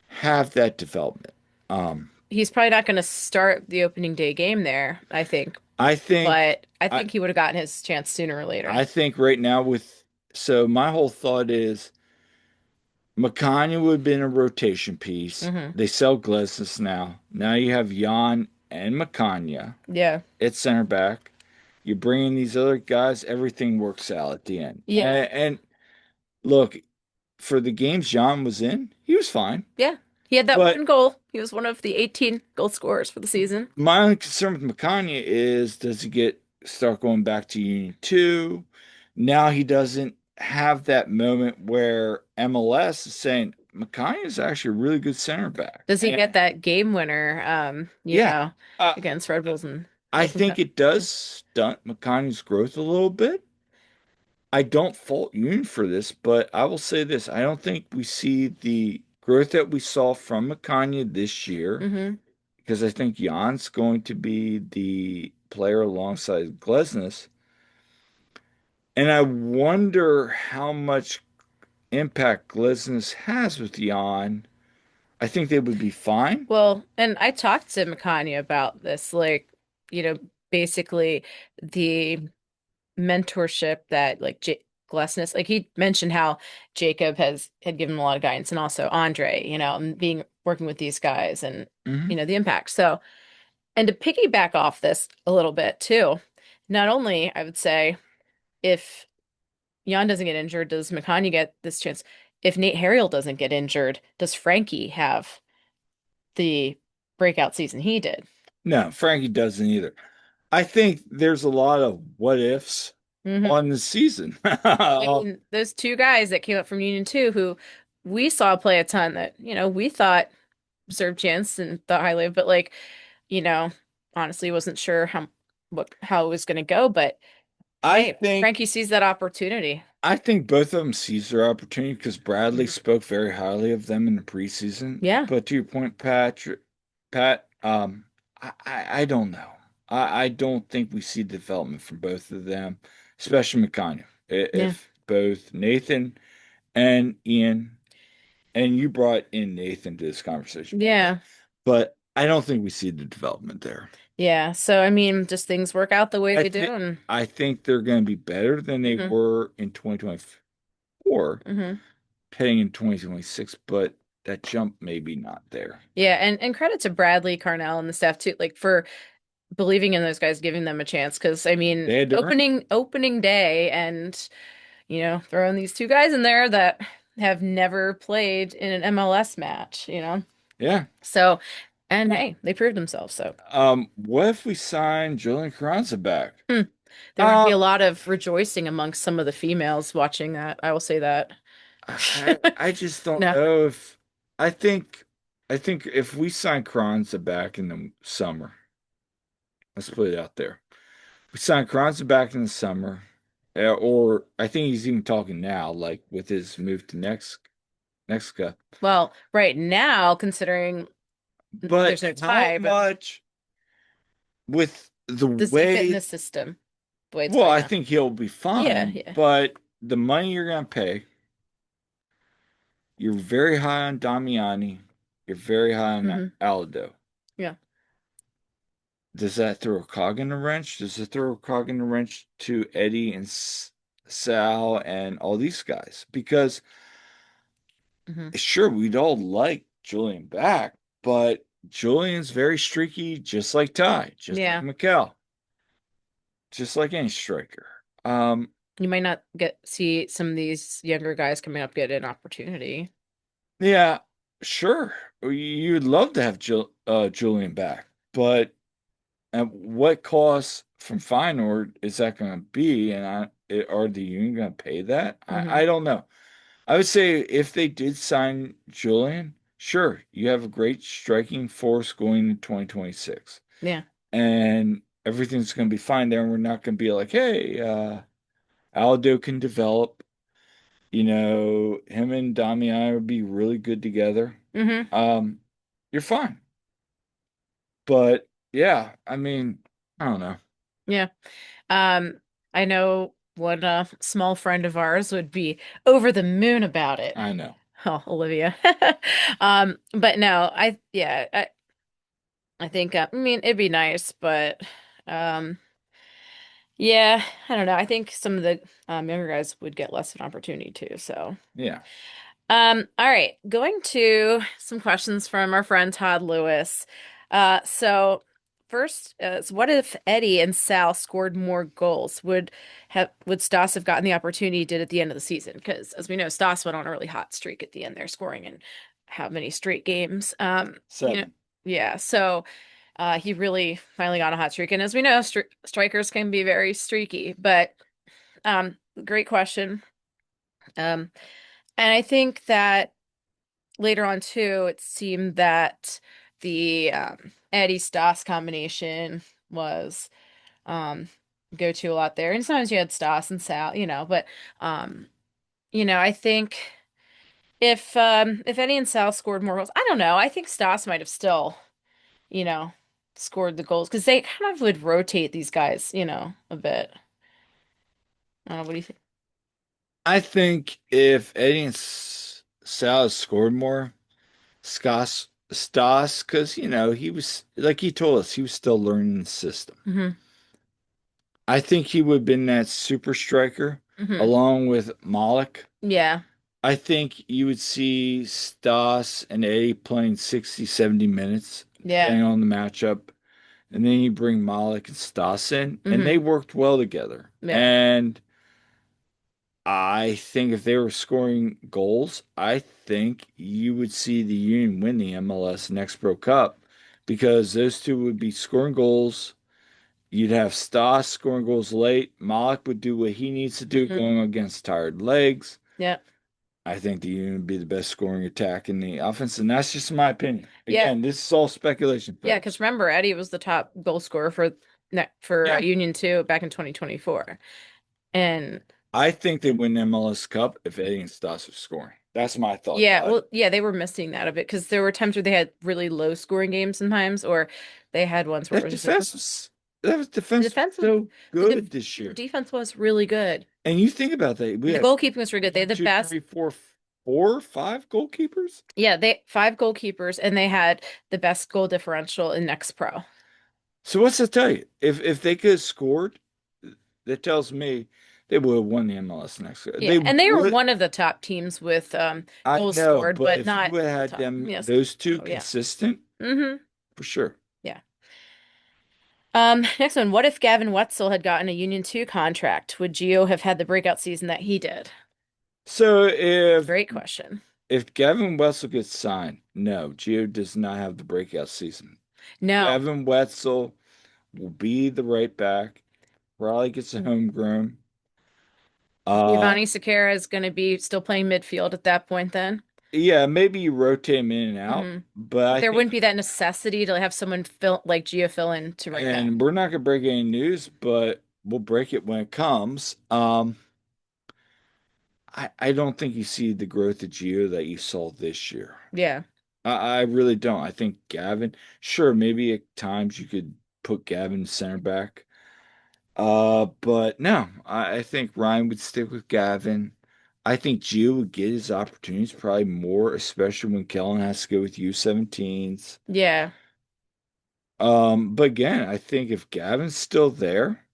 [SPEAKER 2] have that development. Um,
[SPEAKER 1] He's probably not going to start the opening day game there, I think,
[SPEAKER 2] I think
[SPEAKER 1] but I
[SPEAKER 2] I
[SPEAKER 1] think he would have gotten his chance sooner or later.
[SPEAKER 2] I think right now with so my whole thought is Makanya would have been a rotation piece.
[SPEAKER 1] Hmm.
[SPEAKER 2] They sell Glesnes now. Now you have Jan and Makanya
[SPEAKER 1] Yeah.
[SPEAKER 2] at center back. You bring in these other guys, everything works out at the end.
[SPEAKER 1] Yeah.
[SPEAKER 2] And look, for the games Jan was in, he was fine.
[SPEAKER 1] Yeah. He had that
[SPEAKER 2] But
[SPEAKER 1] one goal. He was one of the 18 goal scorers for the season.
[SPEAKER 2] my only concern with Makanya is does he get start going back to Union 2? Now he doesn't have that moment where MLS is saying Makanya is actually a really good center back.
[SPEAKER 1] Does he get
[SPEAKER 2] And
[SPEAKER 1] that game winner,
[SPEAKER 2] yeah, uh,
[SPEAKER 1] against Red Bulls and
[SPEAKER 2] I
[SPEAKER 1] open
[SPEAKER 2] think
[SPEAKER 1] cup?
[SPEAKER 2] it does stunt Makanya's growth a little bit. I don't fault Union for this, but I will say this. I don't think we see the growth that we saw from Makanya this year
[SPEAKER 1] Hmm.
[SPEAKER 2] because I think Jan's going to be the player alongside Glesnes. And I wonder how much impact Glesnes has with Jan. I think they would be fine.
[SPEAKER 1] Well, and I talked to Makanya about this, like, you know, basically the mentorship that like J Glessness, like he mentioned how Jacob had given him a lot of guidance and also Andre, and being working with these guys and
[SPEAKER 2] Hmm.
[SPEAKER 1] the impact. So, and to piggyback off this a little bit too, not only I would say if Jan doesn't get injured, does Makanya get this chance? If Nate Harriel doesn't get injured, does Frankie have the breakout season he did?
[SPEAKER 2] No, Frankie doesn't either. I think there's a lot of what ifs
[SPEAKER 1] Hmm.
[SPEAKER 2] on the season.
[SPEAKER 1] I mean, those two guys that came up from Union 2 who we saw play a ton that, we thought deserved chance and thought highly of, but like, you know, honestly wasn't sure how it was going to go, but
[SPEAKER 2] I
[SPEAKER 1] hey,
[SPEAKER 2] think
[SPEAKER 1] Frankie sees that opportunity.
[SPEAKER 2] I think both of them seized their opportunity because Bradley
[SPEAKER 1] Mhm.
[SPEAKER 2] spoke very highly of them in the preseason.
[SPEAKER 1] Yeah.
[SPEAKER 2] But to your point, Pat, I don't know. I don't think we see development from both of them, especially McConaughey.
[SPEAKER 1] Yeah.
[SPEAKER 2] If both Nathan and Ian, and you brought in Nathan to this conversation, by the way,
[SPEAKER 1] Yeah.
[SPEAKER 2] but I don't think we see the development there.
[SPEAKER 1] Yeah. So, I mean, just things work out the way
[SPEAKER 2] I
[SPEAKER 1] they do
[SPEAKER 2] think
[SPEAKER 1] and
[SPEAKER 2] I think they're going to be better than they
[SPEAKER 1] hmm
[SPEAKER 2] were in 2024
[SPEAKER 1] hmm
[SPEAKER 2] heading in 2026, but that jump maybe not there.
[SPEAKER 1] Yeah, and credit to Bradley, Carnell, and the staff too, like for believing in those guys, giving them a chance. Because I mean,
[SPEAKER 2] They had to earn it.
[SPEAKER 1] opening day, and throwing these two guys in there that have never played in an MLS match.
[SPEAKER 2] Yeah.
[SPEAKER 1] So, and hey, they proved themselves. So,
[SPEAKER 2] What if we sign Jillian Carranza back?
[SPEAKER 1] hmm, there would be
[SPEAKER 2] Uh,
[SPEAKER 1] a lot of rejoicing amongst some of the females watching that. I will say that.
[SPEAKER 2] I just don't
[SPEAKER 1] No.
[SPEAKER 2] know if I think I think if we sign Carranza back in the summer, let's put it out there. We sign Carranza back in the summer, or I think he's even talking now, like with his move to Mexico.
[SPEAKER 1] Well, right now, considering
[SPEAKER 2] But
[SPEAKER 1] there's no
[SPEAKER 2] how
[SPEAKER 1] tie, but
[SPEAKER 2] much with the
[SPEAKER 1] does he fit in the
[SPEAKER 2] way,
[SPEAKER 1] system the way it's
[SPEAKER 2] well,
[SPEAKER 1] going
[SPEAKER 2] I
[SPEAKER 1] now?
[SPEAKER 2] think he'll be
[SPEAKER 1] Yeah,
[SPEAKER 2] fine,
[SPEAKER 1] yeah.
[SPEAKER 2] but the money you're gonna pay, you're very high on Damiani. You're very high on
[SPEAKER 1] Hmm.
[SPEAKER 2] Aldo.
[SPEAKER 1] Yeah.
[SPEAKER 2] Does that throw a cog in the wrench? Does it throw a cog in the wrench to Eddie and Sal and all these guys? Because
[SPEAKER 1] Hmm.
[SPEAKER 2] sure, we'd all like Julian back, but Julian's very streaky, just like Ty, just like
[SPEAKER 1] Yeah.
[SPEAKER 2] Mikel, just like any striker.
[SPEAKER 1] You might not get see some of these younger guys coming up get an opportunity.
[SPEAKER 2] Yeah, sure. You'd love to have Julian back, but at what cost from Feyenoord is that going to be? And are the union going to pay that?
[SPEAKER 1] Hmm.
[SPEAKER 2] I don't know. I would say if they did sign Julian, sure, you have a great striking force going in 2026,
[SPEAKER 1] Yeah.
[SPEAKER 2] and everything's going to be fine there. And we're not going to be like, hey, Aldo can develop. Him and Damian would be really good together.
[SPEAKER 1] Hmm.
[SPEAKER 2] Um, you're fine. But yeah, I mean, I don't know.
[SPEAKER 1] Yeah. Um, I know one small friend of ours would be over the moon about it.
[SPEAKER 2] I know.
[SPEAKER 1] Oh, Olivia. But no, I think I mean it'd be nice, but um yeah, I don't know. I think some of the younger guys would get less of an opportunity too. So,
[SPEAKER 2] Yeah.
[SPEAKER 1] all right, going to some questions from our friend Todd Lewis. So first, is what if Eddie and Sal scored more goals? Would Stas have gotten the opportunity he did at the end of the season? Because as we know, Stas went on a really hot streak at the end there, scoring in how many straight games?
[SPEAKER 2] Seven.
[SPEAKER 1] Yeah. So. He really finally got a hot streak. And as we know, strikers can be very streaky, but great question. Um, and I think that later on too, it seemed that the Eddie Stas combination was um go to a lot there. And sometimes you had Stas and Sal, but um, I think if Eddie and Sal scored more goals, I don't know. I think Stas might have still you know, scored the goals because they kind of would rotate these guys, a bit. I don't know, what do you think?
[SPEAKER 2] I think if Eddie and Sal had scored more, Stas, because he was like he told us he was still learning the system.
[SPEAKER 1] Hmm.
[SPEAKER 2] I think he would have been that super striker
[SPEAKER 1] Hmm.
[SPEAKER 2] along with Malik.
[SPEAKER 1] Yeah.
[SPEAKER 2] I think you would see Stas and Eddie playing 60, 70 minutes,
[SPEAKER 1] Yeah.
[SPEAKER 2] depending on the matchup. And then you bring Malik and Stas in, and they
[SPEAKER 1] Hmm.
[SPEAKER 2] worked well together.
[SPEAKER 1] Yeah.
[SPEAKER 2] And I think if they were scoring goals, I think you would see the Union win the MLS Next Pro Cup because those two would be scoring goals. You'd have Stas scoring goals late. Malik would do what he needs to do
[SPEAKER 1] Hmm.
[SPEAKER 2] going against tired legs.
[SPEAKER 1] Yeah.
[SPEAKER 2] I think the Union would be the best scoring attack in the offense, and that's just my opinion.
[SPEAKER 1] Yeah.
[SPEAKER 2] Again, this is all speculation,
[SPEAKER 1] Yeah,
[SPEAKER 2] folks.
[SPEAKER 1] because remember, Eddie was the top goal scorer for
[SPEAKER 2] Yeah.
[SPEAKER 1] Union 2 back in 2024. And
[SPEAKER 2] I think they win the MLS Cup if Eddie and Stas are scoring. That's my thought,
[SPEAKER 1] yeah,
[SPEAKER 2] Todd.
[SPEAKER 1] well, yeah, they were missing that a bit because there were times where they had really low scoring games sometimes, or they had ones where it
[SPEAKER 2] That
[SPEAKER 1] was just like
[SPEAKER 2] defense was that
[SPEAKER 1] the
[SPEAKER 2] defense was
[SPEAKER 1] defense was
[SPEAKER 2] so
[SPEAKER 1] the def
[SPEAKER 2] good this year.
[SPEAKER 1] defense was really good.
[SPEAKER 2] And you think about that, we
[SPEAKER 1] The
[SPEAKER 2] had
[SPEAKER 1] goalkeeping was really good. They had
[SPEAKER 2] one,
[SPEAKER 1] the
[SPEAKER 2] two,
[SPEAKER 1] best.
[SPEAKER 2] three, four, five goalkeepers.
[SPEAKER 1] Yeah, they five goalkeepers and they had the best goal differential in Next Pro.
[SPEAKER 2] So what's that tell you? If they could have scored, that tells me they would have won the MLS next year.
[SPEAKER 1] Yeah,
[SPEAKER 2] They
[SPEAKER 1] and they were
[SPEAKER 2] would.
[SPEAKER 1] one of the top teams with
[SPEAKER 2] I
[SPEAKER 1] goals
[SPEAKER 2] know,
[SPEAKER 1] scored,
[SPEAKER 2] but
[SPEAKER 1] but
[SPEAKER 2] if you
[SPEAKER 1] not
[SPEAKER 2] had
[SPEAKER 1] the
[SPEAKER 2] had
[SPEAKER 1] top.
[SPEAKER 2] them,
[SPEAKER 1] Yes.
[SPEAKER 2] those two
[SPEAKER 1] Oh yeah.
[SPEAKER 2] consistent,
[SPEAKER 1] Mm-hmm.
[SPEAKER 2] for sure.
[SPEAKER 1] Yeah. Next one. What if Gavin Wetzel had gotten a Union 2 contract? Would Gio have had the breakout season that he did?
[SPEAKER 2] So if
[SPEAKER 1] Great question.
[SPEAKER 2] if Gavin Wetzel gets signed, no, Gio does not have the breakout season.
[SPEAKER 1] No.
[SPEAKER 2] Gavin Wetzel will be the right back. Probably gets a homegrown. Uh,
[SPEAKER 1] Giovanni Sequeira is going to be still playing midfield at that point then.
[SPEAKER 2] yeah, maybe you rotate him in and out,
[SPEAKER 1] Hmm.
[SPEAKER 2] but I
[SPEAKER 1] There
[SPEAKER 2] think,
[SPEAKER 1] wouldn't be that necessity to have someone fill like Gio fill in to right back.
[SPEAKER 2] and we're not gonna break any news, but we'll break it when it comes. I don't think you see the growth of Gio that you saw this year.
[SPEAKER 1] Yeah.
[SPEAKER 2] I really don't. I think Gavin, sure, maybe at times you could put Gavin center back. But no, I think Ryan would stick with Gavin. I think Gio would get his opportunities probably more, especially when Kellen has to go with U17s.
[SPEAKER 1] Yeah.
[SPEAKER 2] But again, I think if Gavin's still there,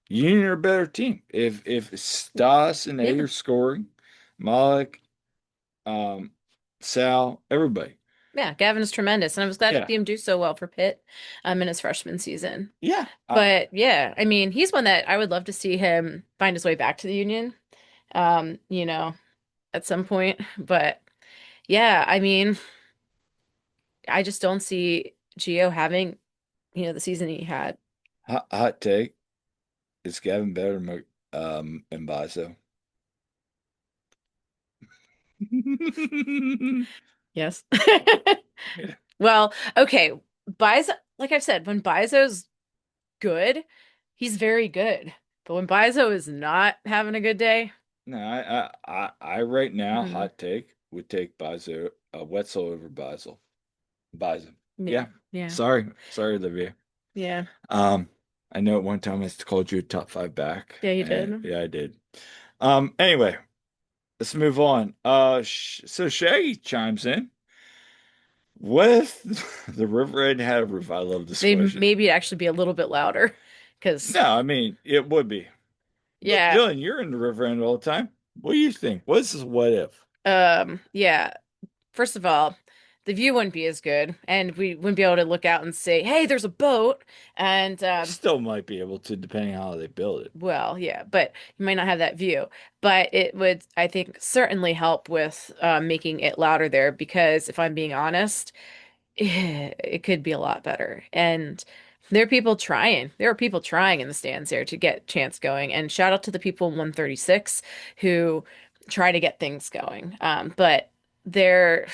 [SPEAKER 2] Union are a better team. If Stas and A
[SPEAKER 1] Yeah.
[SPEAKER 2] are scoring, Malik, um, Sal, everybody.
[SPEAKER 1] Yeah, Gavin is tremendous, and I was glad to
[SPEAKER 2] Yeah.
[SPEAKER 1] see him do so well for Pitt in his freshman season.
[SPEAKER 2] Yeah.
[SPEAKER 1] But yeah, I mean, he's one that I would love to see him find his way back to the Union, you know, at some point. But yeah, I mean, I just don't see Gio having, the season he had.
[SPEAKER 2] Hot take. Is Gavin better than Mbazo?
[SPEAKER 1] Yes. Well, okay. Bizo, like I've said, when Bizo's good, he's very good. But when Bizo is not having a good day,
[SPEAKER 2] No, I right now,
[SPEAKER 1] mhm,
[SPEAKER 2] hot take would take Basil, Wetzel over Basil. Bison.
[SPEAKER 1] yeah,
[SPEAKER 2] Yeah.
[SPEAKER 1] yeah,
[SPEAKER 2] Sorry, Olivia.
[SPEAKER 1] yeah,
[SPEAKER 2] Um, I know at one time I called you a top five back.
[SPEAKER 1] yeah, you did.
[SPEAKER 2] Yeah, I did. Anyway, let's move on. So Shaggy chimes in. What if the Riverhead had a roof? I love this question.
[SPEAKER 1] Maybe actually be a little bit louder, because
[SPEAKER 2] No, I mean it would be. But
[SPEAKER 1] yeah,
[SPEAKER 2] Jillian, you're in the Riverhead all the time. What do you think? What's this what if?
[SPEAKER 1] yeah. First of all, the view wouldn't be as good, and we wouldn't be able to look out and say, "Hey, there's a boat." And
[SPEAKER 2] Still might be able to, depending on how they build it.
[SPEAKER 1] well, yeah, but you might not have that view. But it would, I think, certainly help with making it louder there, because if I'm being honest, it could be a lot better. And there are people trying. There are people trying in the stands there to get chants going. And shout out to the people in 136 who try to get things going. But there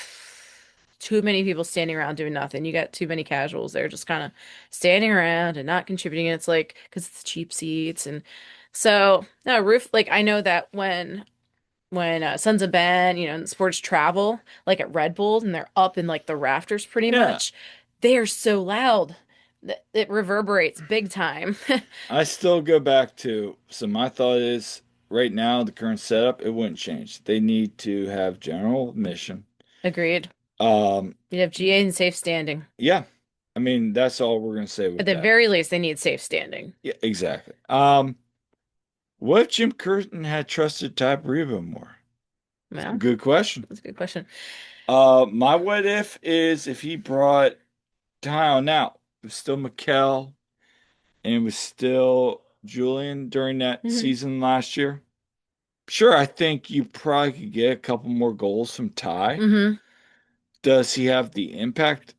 [SPEAKER 1] too many people standing around doing nothing. You got too many casuals. They're just kind of standing around and not contributing. And it's like because it's cheap seats. And so no roof. Like I know that when Sons of Ben, and sports travel, like at Red Bull, and they're up in like the rafters pretty
[SPEAKER 2] Yeah,
[SPEAKER 1] much, they are so loud that it reverberates big time.
[SPEAKER 2] I still go back to, so my thought is right now, the current setup, it wouldn't change. They need to have general admission.
[SPEAKER 1] Agreed.
[SPEAKER 2] Um,
[SPEAKER 1] You'd have GA in safe standing.
[SPEAKER 2] yeah, I mean, that's all we're gonna say
[SPEAKER 1] At
[SPEAKER 2] with
[SPEAKER 1] the
[SPEAKER 2] that.
[SPEAKER 1] very least, they need safe standing.
[SPEAKER 2] Yeah, exactly. What if Jim Curtin had trusted Ty Rebo more?
[SPEAKER 1] Well,
[SPEAKER 2] Good question.
[SPEAKER 1] that's a good question.
[SPEAKER 2] My what if is if he brought Ty on out. It was still Mikkel and it was still Julian during that
[SPEAKER 1] Hmm.
[SPEAKER 2] season last year. Sure, I think you probably could get a couple more goals from Ty.
[SPEAKER 1] Hmm.
[SPEAKER 2] Does he have the impact?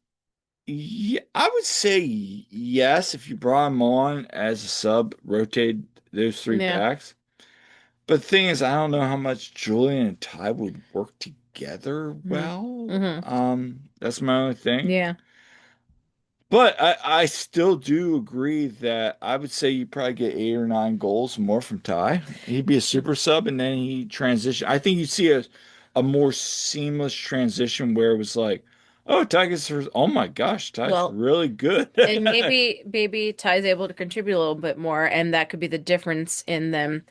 [SPEAKER 2] Yeah, I would say yes if you brought him on as a sub, rotate those three
[SPEAKER 1] Yeah.
[SPEAKER 2] backs. But the thing is, I don't know how much Julian and Ty would work together
[SPEAKER 1] Hmm.
[SPEAKER 2] well.
[SPEAKER 1] Hmm.
[SPEAKER 2] That's my only thing.
[SPEAKER 1] Yeah.
[SPEAKER 2] But I still do agree that I would say you probably get 8 or 9 goals more from Ty. He'd be a super sub and then he transition. I think you'd see a more seamless transition where it was like, oh, Ty gets first. Oh my gosh, Ty's
[SPEAKER 1] Well,
[SPEAKER 2] really good.
[SPEAKER 1] and maybe Ty's able to contribute a little bit more, and that could be the difference in them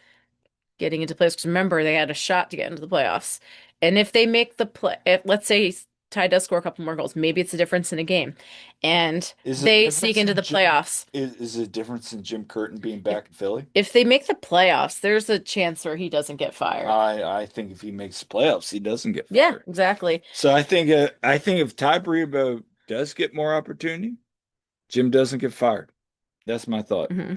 [SPEAKER 1] getting into playoffs. Because remember, they had a shot to get into the playoffs. And if they make the play, if let's say Ty does score a couple more goals, maybe it's a difference in a game, and
[SPEAKER 2] Is it
[SPEAKER 1] they sneak
[SPEAKER 2] difference
[SPEAKER 1] into
[SPEAKER 2] in
[SPEAKER 1] the
[SPEAKER 2] Jim?
[SPEAKER 1] playoffs.
[SPEAKER 2] Is it difference in Jim Curtin being
[SPEAKER 1] If
[SPEAKER 2] back in Philly?
[SPEAKER 1] if they make the playoffs, there's a chance where he doesn't get fired.
[SPEAKER 2] I think if he makes the playoffs, he doesn't get
[SPEAKER 1] Yeah,
[SPEAKER 2] fired.
[SPEAKER 1] exactly.
[SPEAKER 2] So I think if Ty Burrito does get more opportunity, Jim doesn't get fired. That's my thought.
[SPEAKER 1] Hmm.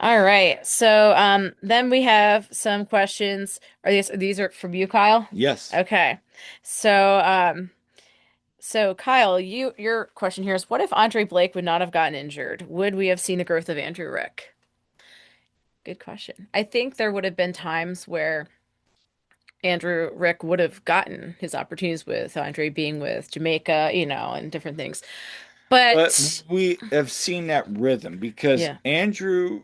[SPEAKER 1] All right. So then we have some questions. Are these are from you, Kyle?
[SPEAKER 2] Yes.
[SPEAKER 1] Okay. So Kyle, your question here is, what if Andre Blake would not have gotten injured? Would we have seen the growth of Andrew Rick? Good question. I think there would have been times where Andrew Rick would have gotten his opportunities with Andre being with Jamaica, and different things.
[SPEAKER 2] But
[SPEAKER 1] But
[SPEAKER 2] we have seen that rhythm because
[SPEAKER 1] yeah.
[SPEAKER 2] Andrew,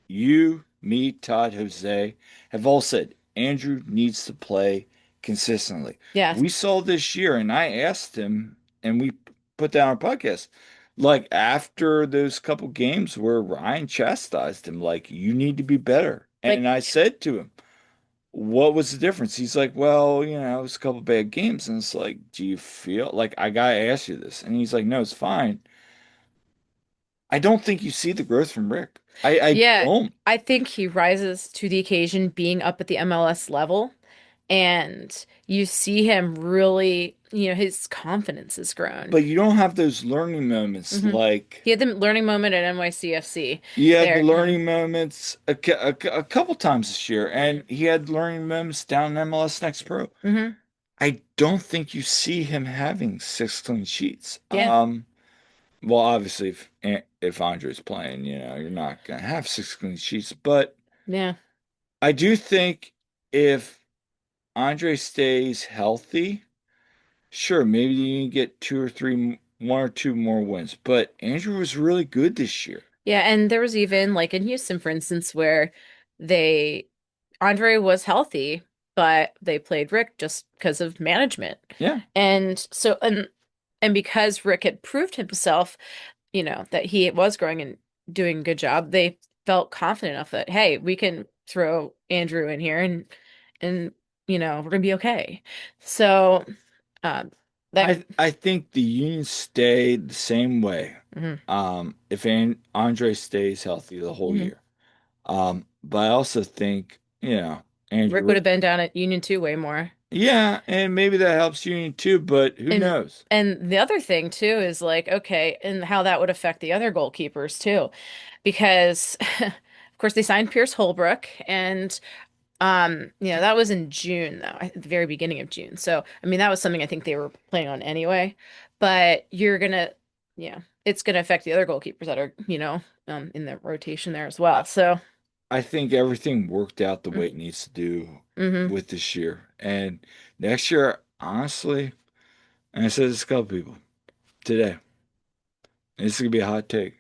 [SPEAKER 2] you, me, Todd, Jose have all said Andrew needs to play consistently.
[SPEAKER 1] Yeah.
[SPEAKER 2] We saw this year, and I asked him, and we put down our podcast, like after those couple games where Ryan chastised him, like, you need to be better. And
[SPEAKER 1] Like
[SPEAKER 2] I said to him, what was the difference? He's like, well, it was a couple bad games. And it's like, do you feel like I gotta ask you this? And he's like, no, it's fine. I don't think you see the growth from Rick. I
[SPEAKER 1] Yeah,
[SPEAKER 2] don't.
[SPEAKER 1] I think he rises to the occasion being up at the MLS level, and you see him really, his confidence has grown.
[SPEAKER 2] But you don't have those learning moments
[SPEAKER 1] hmm
[SPEAKER 2] like
[SPEAKER 1] He had the learning moment at NYCFC
[SPEAKER 2] you had the
[SPEAKER 1] there.
[SPEAKER 2] learning moments a couple times this year, and he had learning moments down in MLS Next Pro.
[SPEAKER 1] hmm
[SPEAKER 2] I don't think you see him having six clean sheets.
[SPEAKER 1] Yeah,
[SPEAKER 2] Well, obviously, if Andre's playing, you're not gonna have six clean sheets. But
[SPEAKER 1] yeah.
[SPEAKER 2] I do think if Andre stays healthy, sure, maybe you can get two or three, one or two more wins. But Andrew was really good this year.
[SPEAKER 1] Yeah, and there was even like in Houston, for instance, where they Andre was healthy, but they played Rick just because of management.
[SPEAKER 2] Yeah.
[SPEAKER 1] And so and because Rick had proved himself, that he was growing and doing a good job, they felt confident enough that, hey, we can throw Andrew in here and we're gonna be okay. So um that
[SPEAKER 2] I think the Union stayed the same way.
[SPEAKER 1] mhm,
[SPEAKER 2] If Andre stays healthy the whole
[SPEAKER 1] mhm.
[SPEAKER 2] year. But I also think,
[SPEAKER 1] Rick would
[SPEAKER 2] Andrew,
[SPEAKER 1] have been down at Union 2 way more.
[SPEAKER 2] yeah, and maybe that helps Union too, but who
[SPEAKER 1] And
[SPEAKER 2] knows?
[SPEAKER 1] and the other thing too is like, okay, and how that would affect the other goalkeepers too. Because of course they signed Pierce Holbrook and that was in June though, at the very beginning of June. So I mean that was something I think they were planning on anyway. But it's gonna affect the other goalkeepers that are, in the rotation there as well.
[SPEAKER 2] I,
[SPEAKER 1] So
[SPEAKER 2] I think everything worked out the
[SPEAKER 1] mm,
[SPEAKER 2] way it needs to do
[SPEAKER 1] mhm.
[SPEAKER 2] with this year. And next year, honestly, and I said this to a couple people today, and this is gonna be a hot take.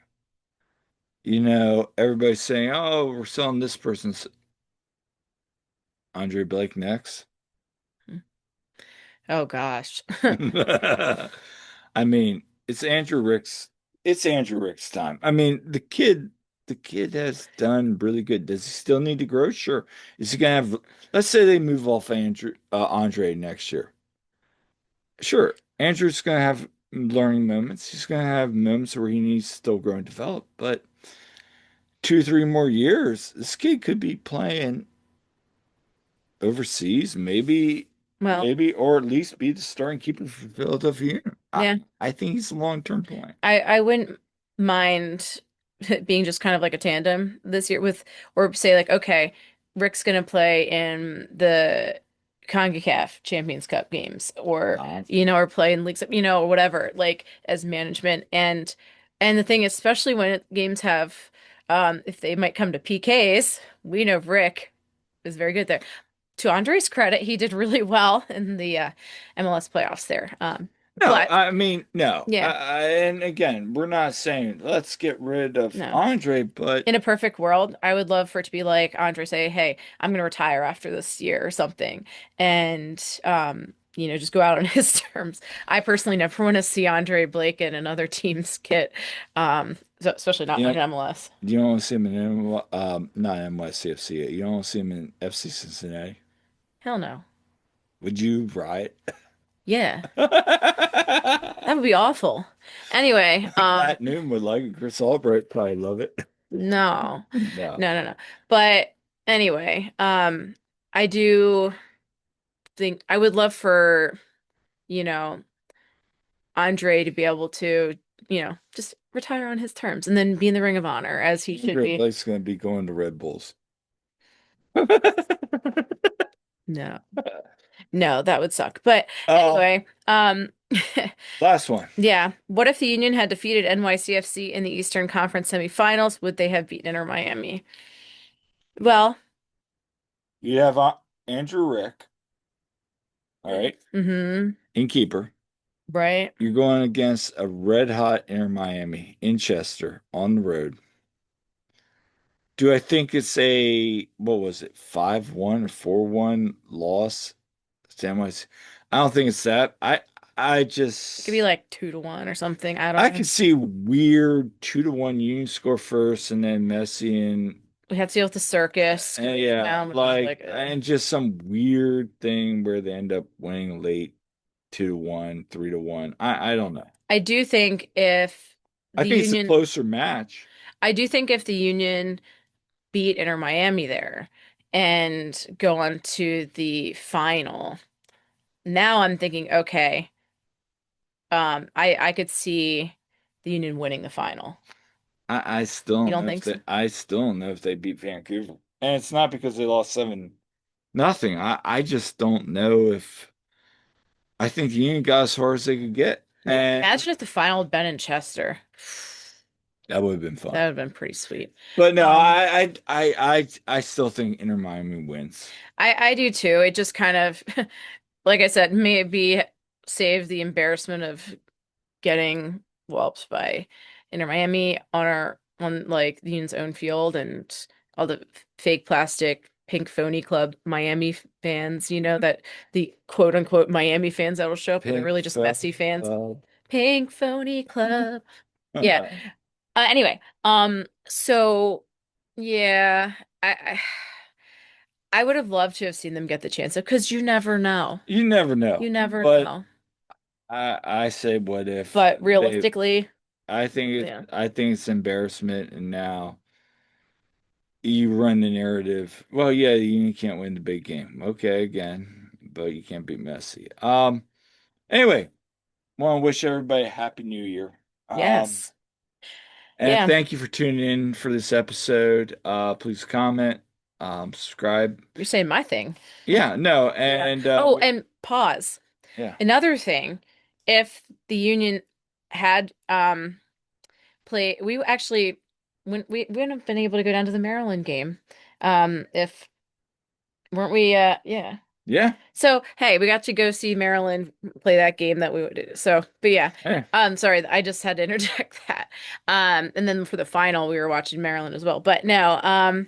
[SPEAKER 2] Everybody's saying, "Oh, we're selling this person's Andre Blake next."
[SPEAKER 1] Oh gosh.
[SPEAKER 2] I mean, it's Andrew Rick's time. I mean, the kid has done really good. Does he still need to grow? Sure. Is he gonna have, let's say they move off Andre next year. Sure. Andrew's gonna have learning moments. He's gonna have moments where he needs to still grow and develop. But 2, 3 more years, this kid could be playing overseas, maybe,
[SPEAKER 1] Well,
[SPEAKER 2] or at least be the starting keeper for Philadelphia Union.
[SPEAKER 1] yeah.
[SPEAKER 2] I think he's a long-term plan.
[SPEAKER 1] I wouldn't mind it being just kind of like a tandem this year with, or say like, okay, Rick's gonna play in the CONCACAF Champions Cup games, or
[SPEAKER 2] Uh,
[SPEAKER 1] or play in leagues, or whatever, like as management. And the thing, especially when games have, if they might come to PKs, we know Rick is very good there. To Andre's credit, he did really well in the MLS playoffs there.
[SPEAKER 2] no,
[SPEAKER 1] But
[SPEAKER 2] I mean, no.
[SPEAKER 1] yeah.
[SPEAKER 2] And again, we're not saying let's get rid of
[SPEAKER 1] No.
[SPEAKER 2] Andre, but
[SPEAKER 1] In a perfect world, I would love for it to be like Andre say, "Hey, I'm gonna retire after this year or something," and just go out on his terms. I personally never want to see Andre Blake in another team's kit, especially not
[SPEAKER 2] you
[SPEAKER 1] like
[SPEAKER 2] know,
[SPEAKER 1] an MLS.
[SPEAKER 2] you don't want to see him in not NYCFC. You don't want to see him in FC Cincinnati.
[SPEAKER 1] Hell no.
[SPEAKER 2] Would you riot?
[SPEAKER 1] Yeah, that would be awful. Anyway,
[SPEAKER 2] Matt Newman would like it. Chris Albright probably love it.
[SPEAKER 1] no,
[SPEAKER 2] No.
[SPEAKER 1] no, no, no. But anyway, I do think I would love for you know. Andre to be able to, just retire on his terms and then be in the Ring of Honor as he should
[SPEAKER 2] Great
[SPEAKER 1] be.
[SPEAKER 2] Lake's going to be going to Red Bulls.
[SPEAKER 1] No, no, that would suck. But
[SPEAKER 2] Oh,
[SPEAKER 1] anyway,
[SPEAKER 2] last one.
[SPEAKER 1] yeah. What if the Union had defeated NYCFC in the Eastern Conference semifinals? Would they have beaten Inter Miami? Well,
[SPEAKER 2] You have Andrew Rick, all right,
[SPEAKER 1] mm-hmm,
[SPEAKER 2] in keeper.
[SPEAKER 1] right.
[SPEAKER 2] You're going against a red hot Inter Miami in Chester on the road. Do I think it's what was it, 5-1 or 4-1 loss to NYC? I don't think it's that. I
[SPEAKER 1] It could be
[SPEAKER 2] just
[SPEAKER 1] like 2-1 or something. I don't
[SPEAKER 2] I
[SPEAKER 1] know.
[SPEAKER 2] can see weird 2-1 Union score first and then Messi and
[SPEAKER 1] we had to deal with the circus
[SPEAKER 2] And
[SPEAKER 1] going
[SPEAKER 2] yeah,
[SPEAKER 1] down, which was
[SPEAKER 2] like,
[SPEAKER 1] like,
[SPEAKER 2] and just some weird thing where they end up winning late 2-1, 3-1. I don't know.
[SPEAKER 1] I do think if
[SPEAKER 2] I
[SPEAKER 1] the
[SPEAKER 2] think it's a
[SPEAKER 1] Union,
[SPEAKER 2] closer match.
[SPEAKER 1] I do think if the Union beat Inter Miami there and go on to the final, now I'm thinking, okay, I could see the Union winning the final.
[SPEAKER 2] I still
[SPEAKER 1] You
[SPEAKER 2] don't
[SPEAKER 1] don't
[SPEAKER 2] know if
[SPEAKER 1] think
[SPEAKER 2] they
[SPEAKER 1] so?
[SPEAKER 2] I still don't know if they beat Vancouver. And it's not because they lost 7-0. I just don't know if I think the Union got as far as they could get. And
[SPEAKER 1] Imagine if the final had been in Chester.
[SPEAKER 2] that would have been
[SPEAKER 1] That would
[SPEAKER 2] fun.
[SPEAKER 1] have been pretty sweet.
[SPEAKER 2] But no,
[SPEAKER 1] Um,
[SPEAKER 2] I still think Inter Miami wins.
[SPEAKER 1] I do too. It just kind of, like I said, maybe save the embarrassment of getting whelped by Inter Miami on like the Union's own field and all the fake plastic pink phony club Miami fans, that the quote unquote Miami fans that will show up, but they're
[SPEAKER 2] Pink
[SPEAKER 1] really just messy fans.
[SPEAKER 2] Club.
[SPEAKER 1] Pink phony club. Yeah. Anyway, so yeah, I would have loved to have seen them get the chance because you never know.
[SPEAKER 2] You never
[SPEAKER 1] You
[SPEAKER 2] know.
[SPEAKER 1] never
[SPEAKER 2] But
[SPEAKER 1] know.
[SPEAKER 2] I say what if
[SPEAKER 1] But
[SPEAKER 2] they
[SPEAKER 1] realistically, yeah.
[SPEAKER 2] I think it's embarrassment and now you run the narrative. Well, yeah, you can't win the big game. Okay, again, but you can't be messy. Anyway, want to wish everybody a happy new year.
[SPEAKER 1] Yes.
[SPEAKER 2] And
[SPEAKER 1] Yeah.
[SPEAKER 2] thank you for tuning in for this episode. Please comment, subscribe.
[SPEAKER 1] You're saying my thing.
[SPEAKER 2] Yeah, no,
[SPEAKER 1] Yeah.
[SPEAKER 2] and
[SPEAKER 1] Oh, and pause.
[SPEAKER 2] yeah.
[SPEAKER 1] Another thing, if the Union had play we actually when we wouldn't have been able to go down to the Maryland game. If weren't we yeah.
[SPEAKER 2] Yeah.
[SPEAKER 1] So, hey, we got to go see Maryland play that game that we would do. So, but yeah.
[SPEAKER 2] Hey,
[SPEAKER 1] Sorry, I just had to interject that. And then for the final, we were watching Maryland as well. But no,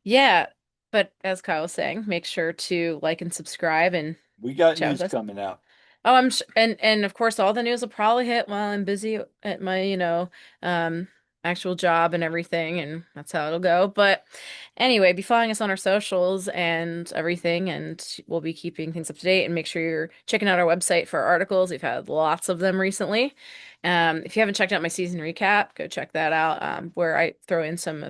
[SPEAKER 1] yeah. But as Kyle was saying, make sure to like and subscribe and
[SPEAKER 2] we got
[SPEAKER 1] chat with
[SPEAKER 2] news
[SPEAKER 1] us.
[SPEAKER 2] coming out.
[SPEAKER 1] Oh, I'm sh and of course all the news will probably hit while I'm busy at my, um actual job and everything, and that's how it'll go. But anyway, be following us on our socials and everything, and we'll be keeping things up to date and make sure you're checking out our website for our articles. We've had lots of them recently. If you haven't checked out my season recap, go check that out, where I throw in some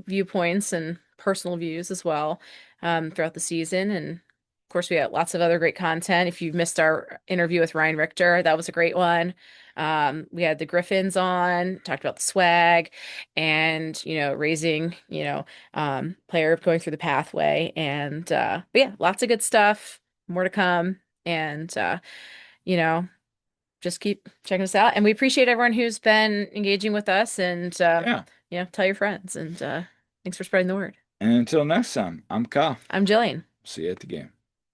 [SPEAKER 1] viewpoints and personal views as well, throughout the season. And of course, we got lots of other great content. If you missed our interview with Ryan Richter, that was a great one. We had the Griffins on, talked about the swag and, raising, player going through the pathway. And but yeah, lots of good stuff. More to come. And you know, just keep checking us out. And we appreciate everyone who's been engaging with us and
[SPEAKER 2] Yeah.
[SPEAKER 1] tell your friends and thanks for spreading the word.
[SPEAKER 2] And until next time, I'm Kyle.
[SPEAKER 1] I'm Jillian.
[SPEAKER 2] See you at the game.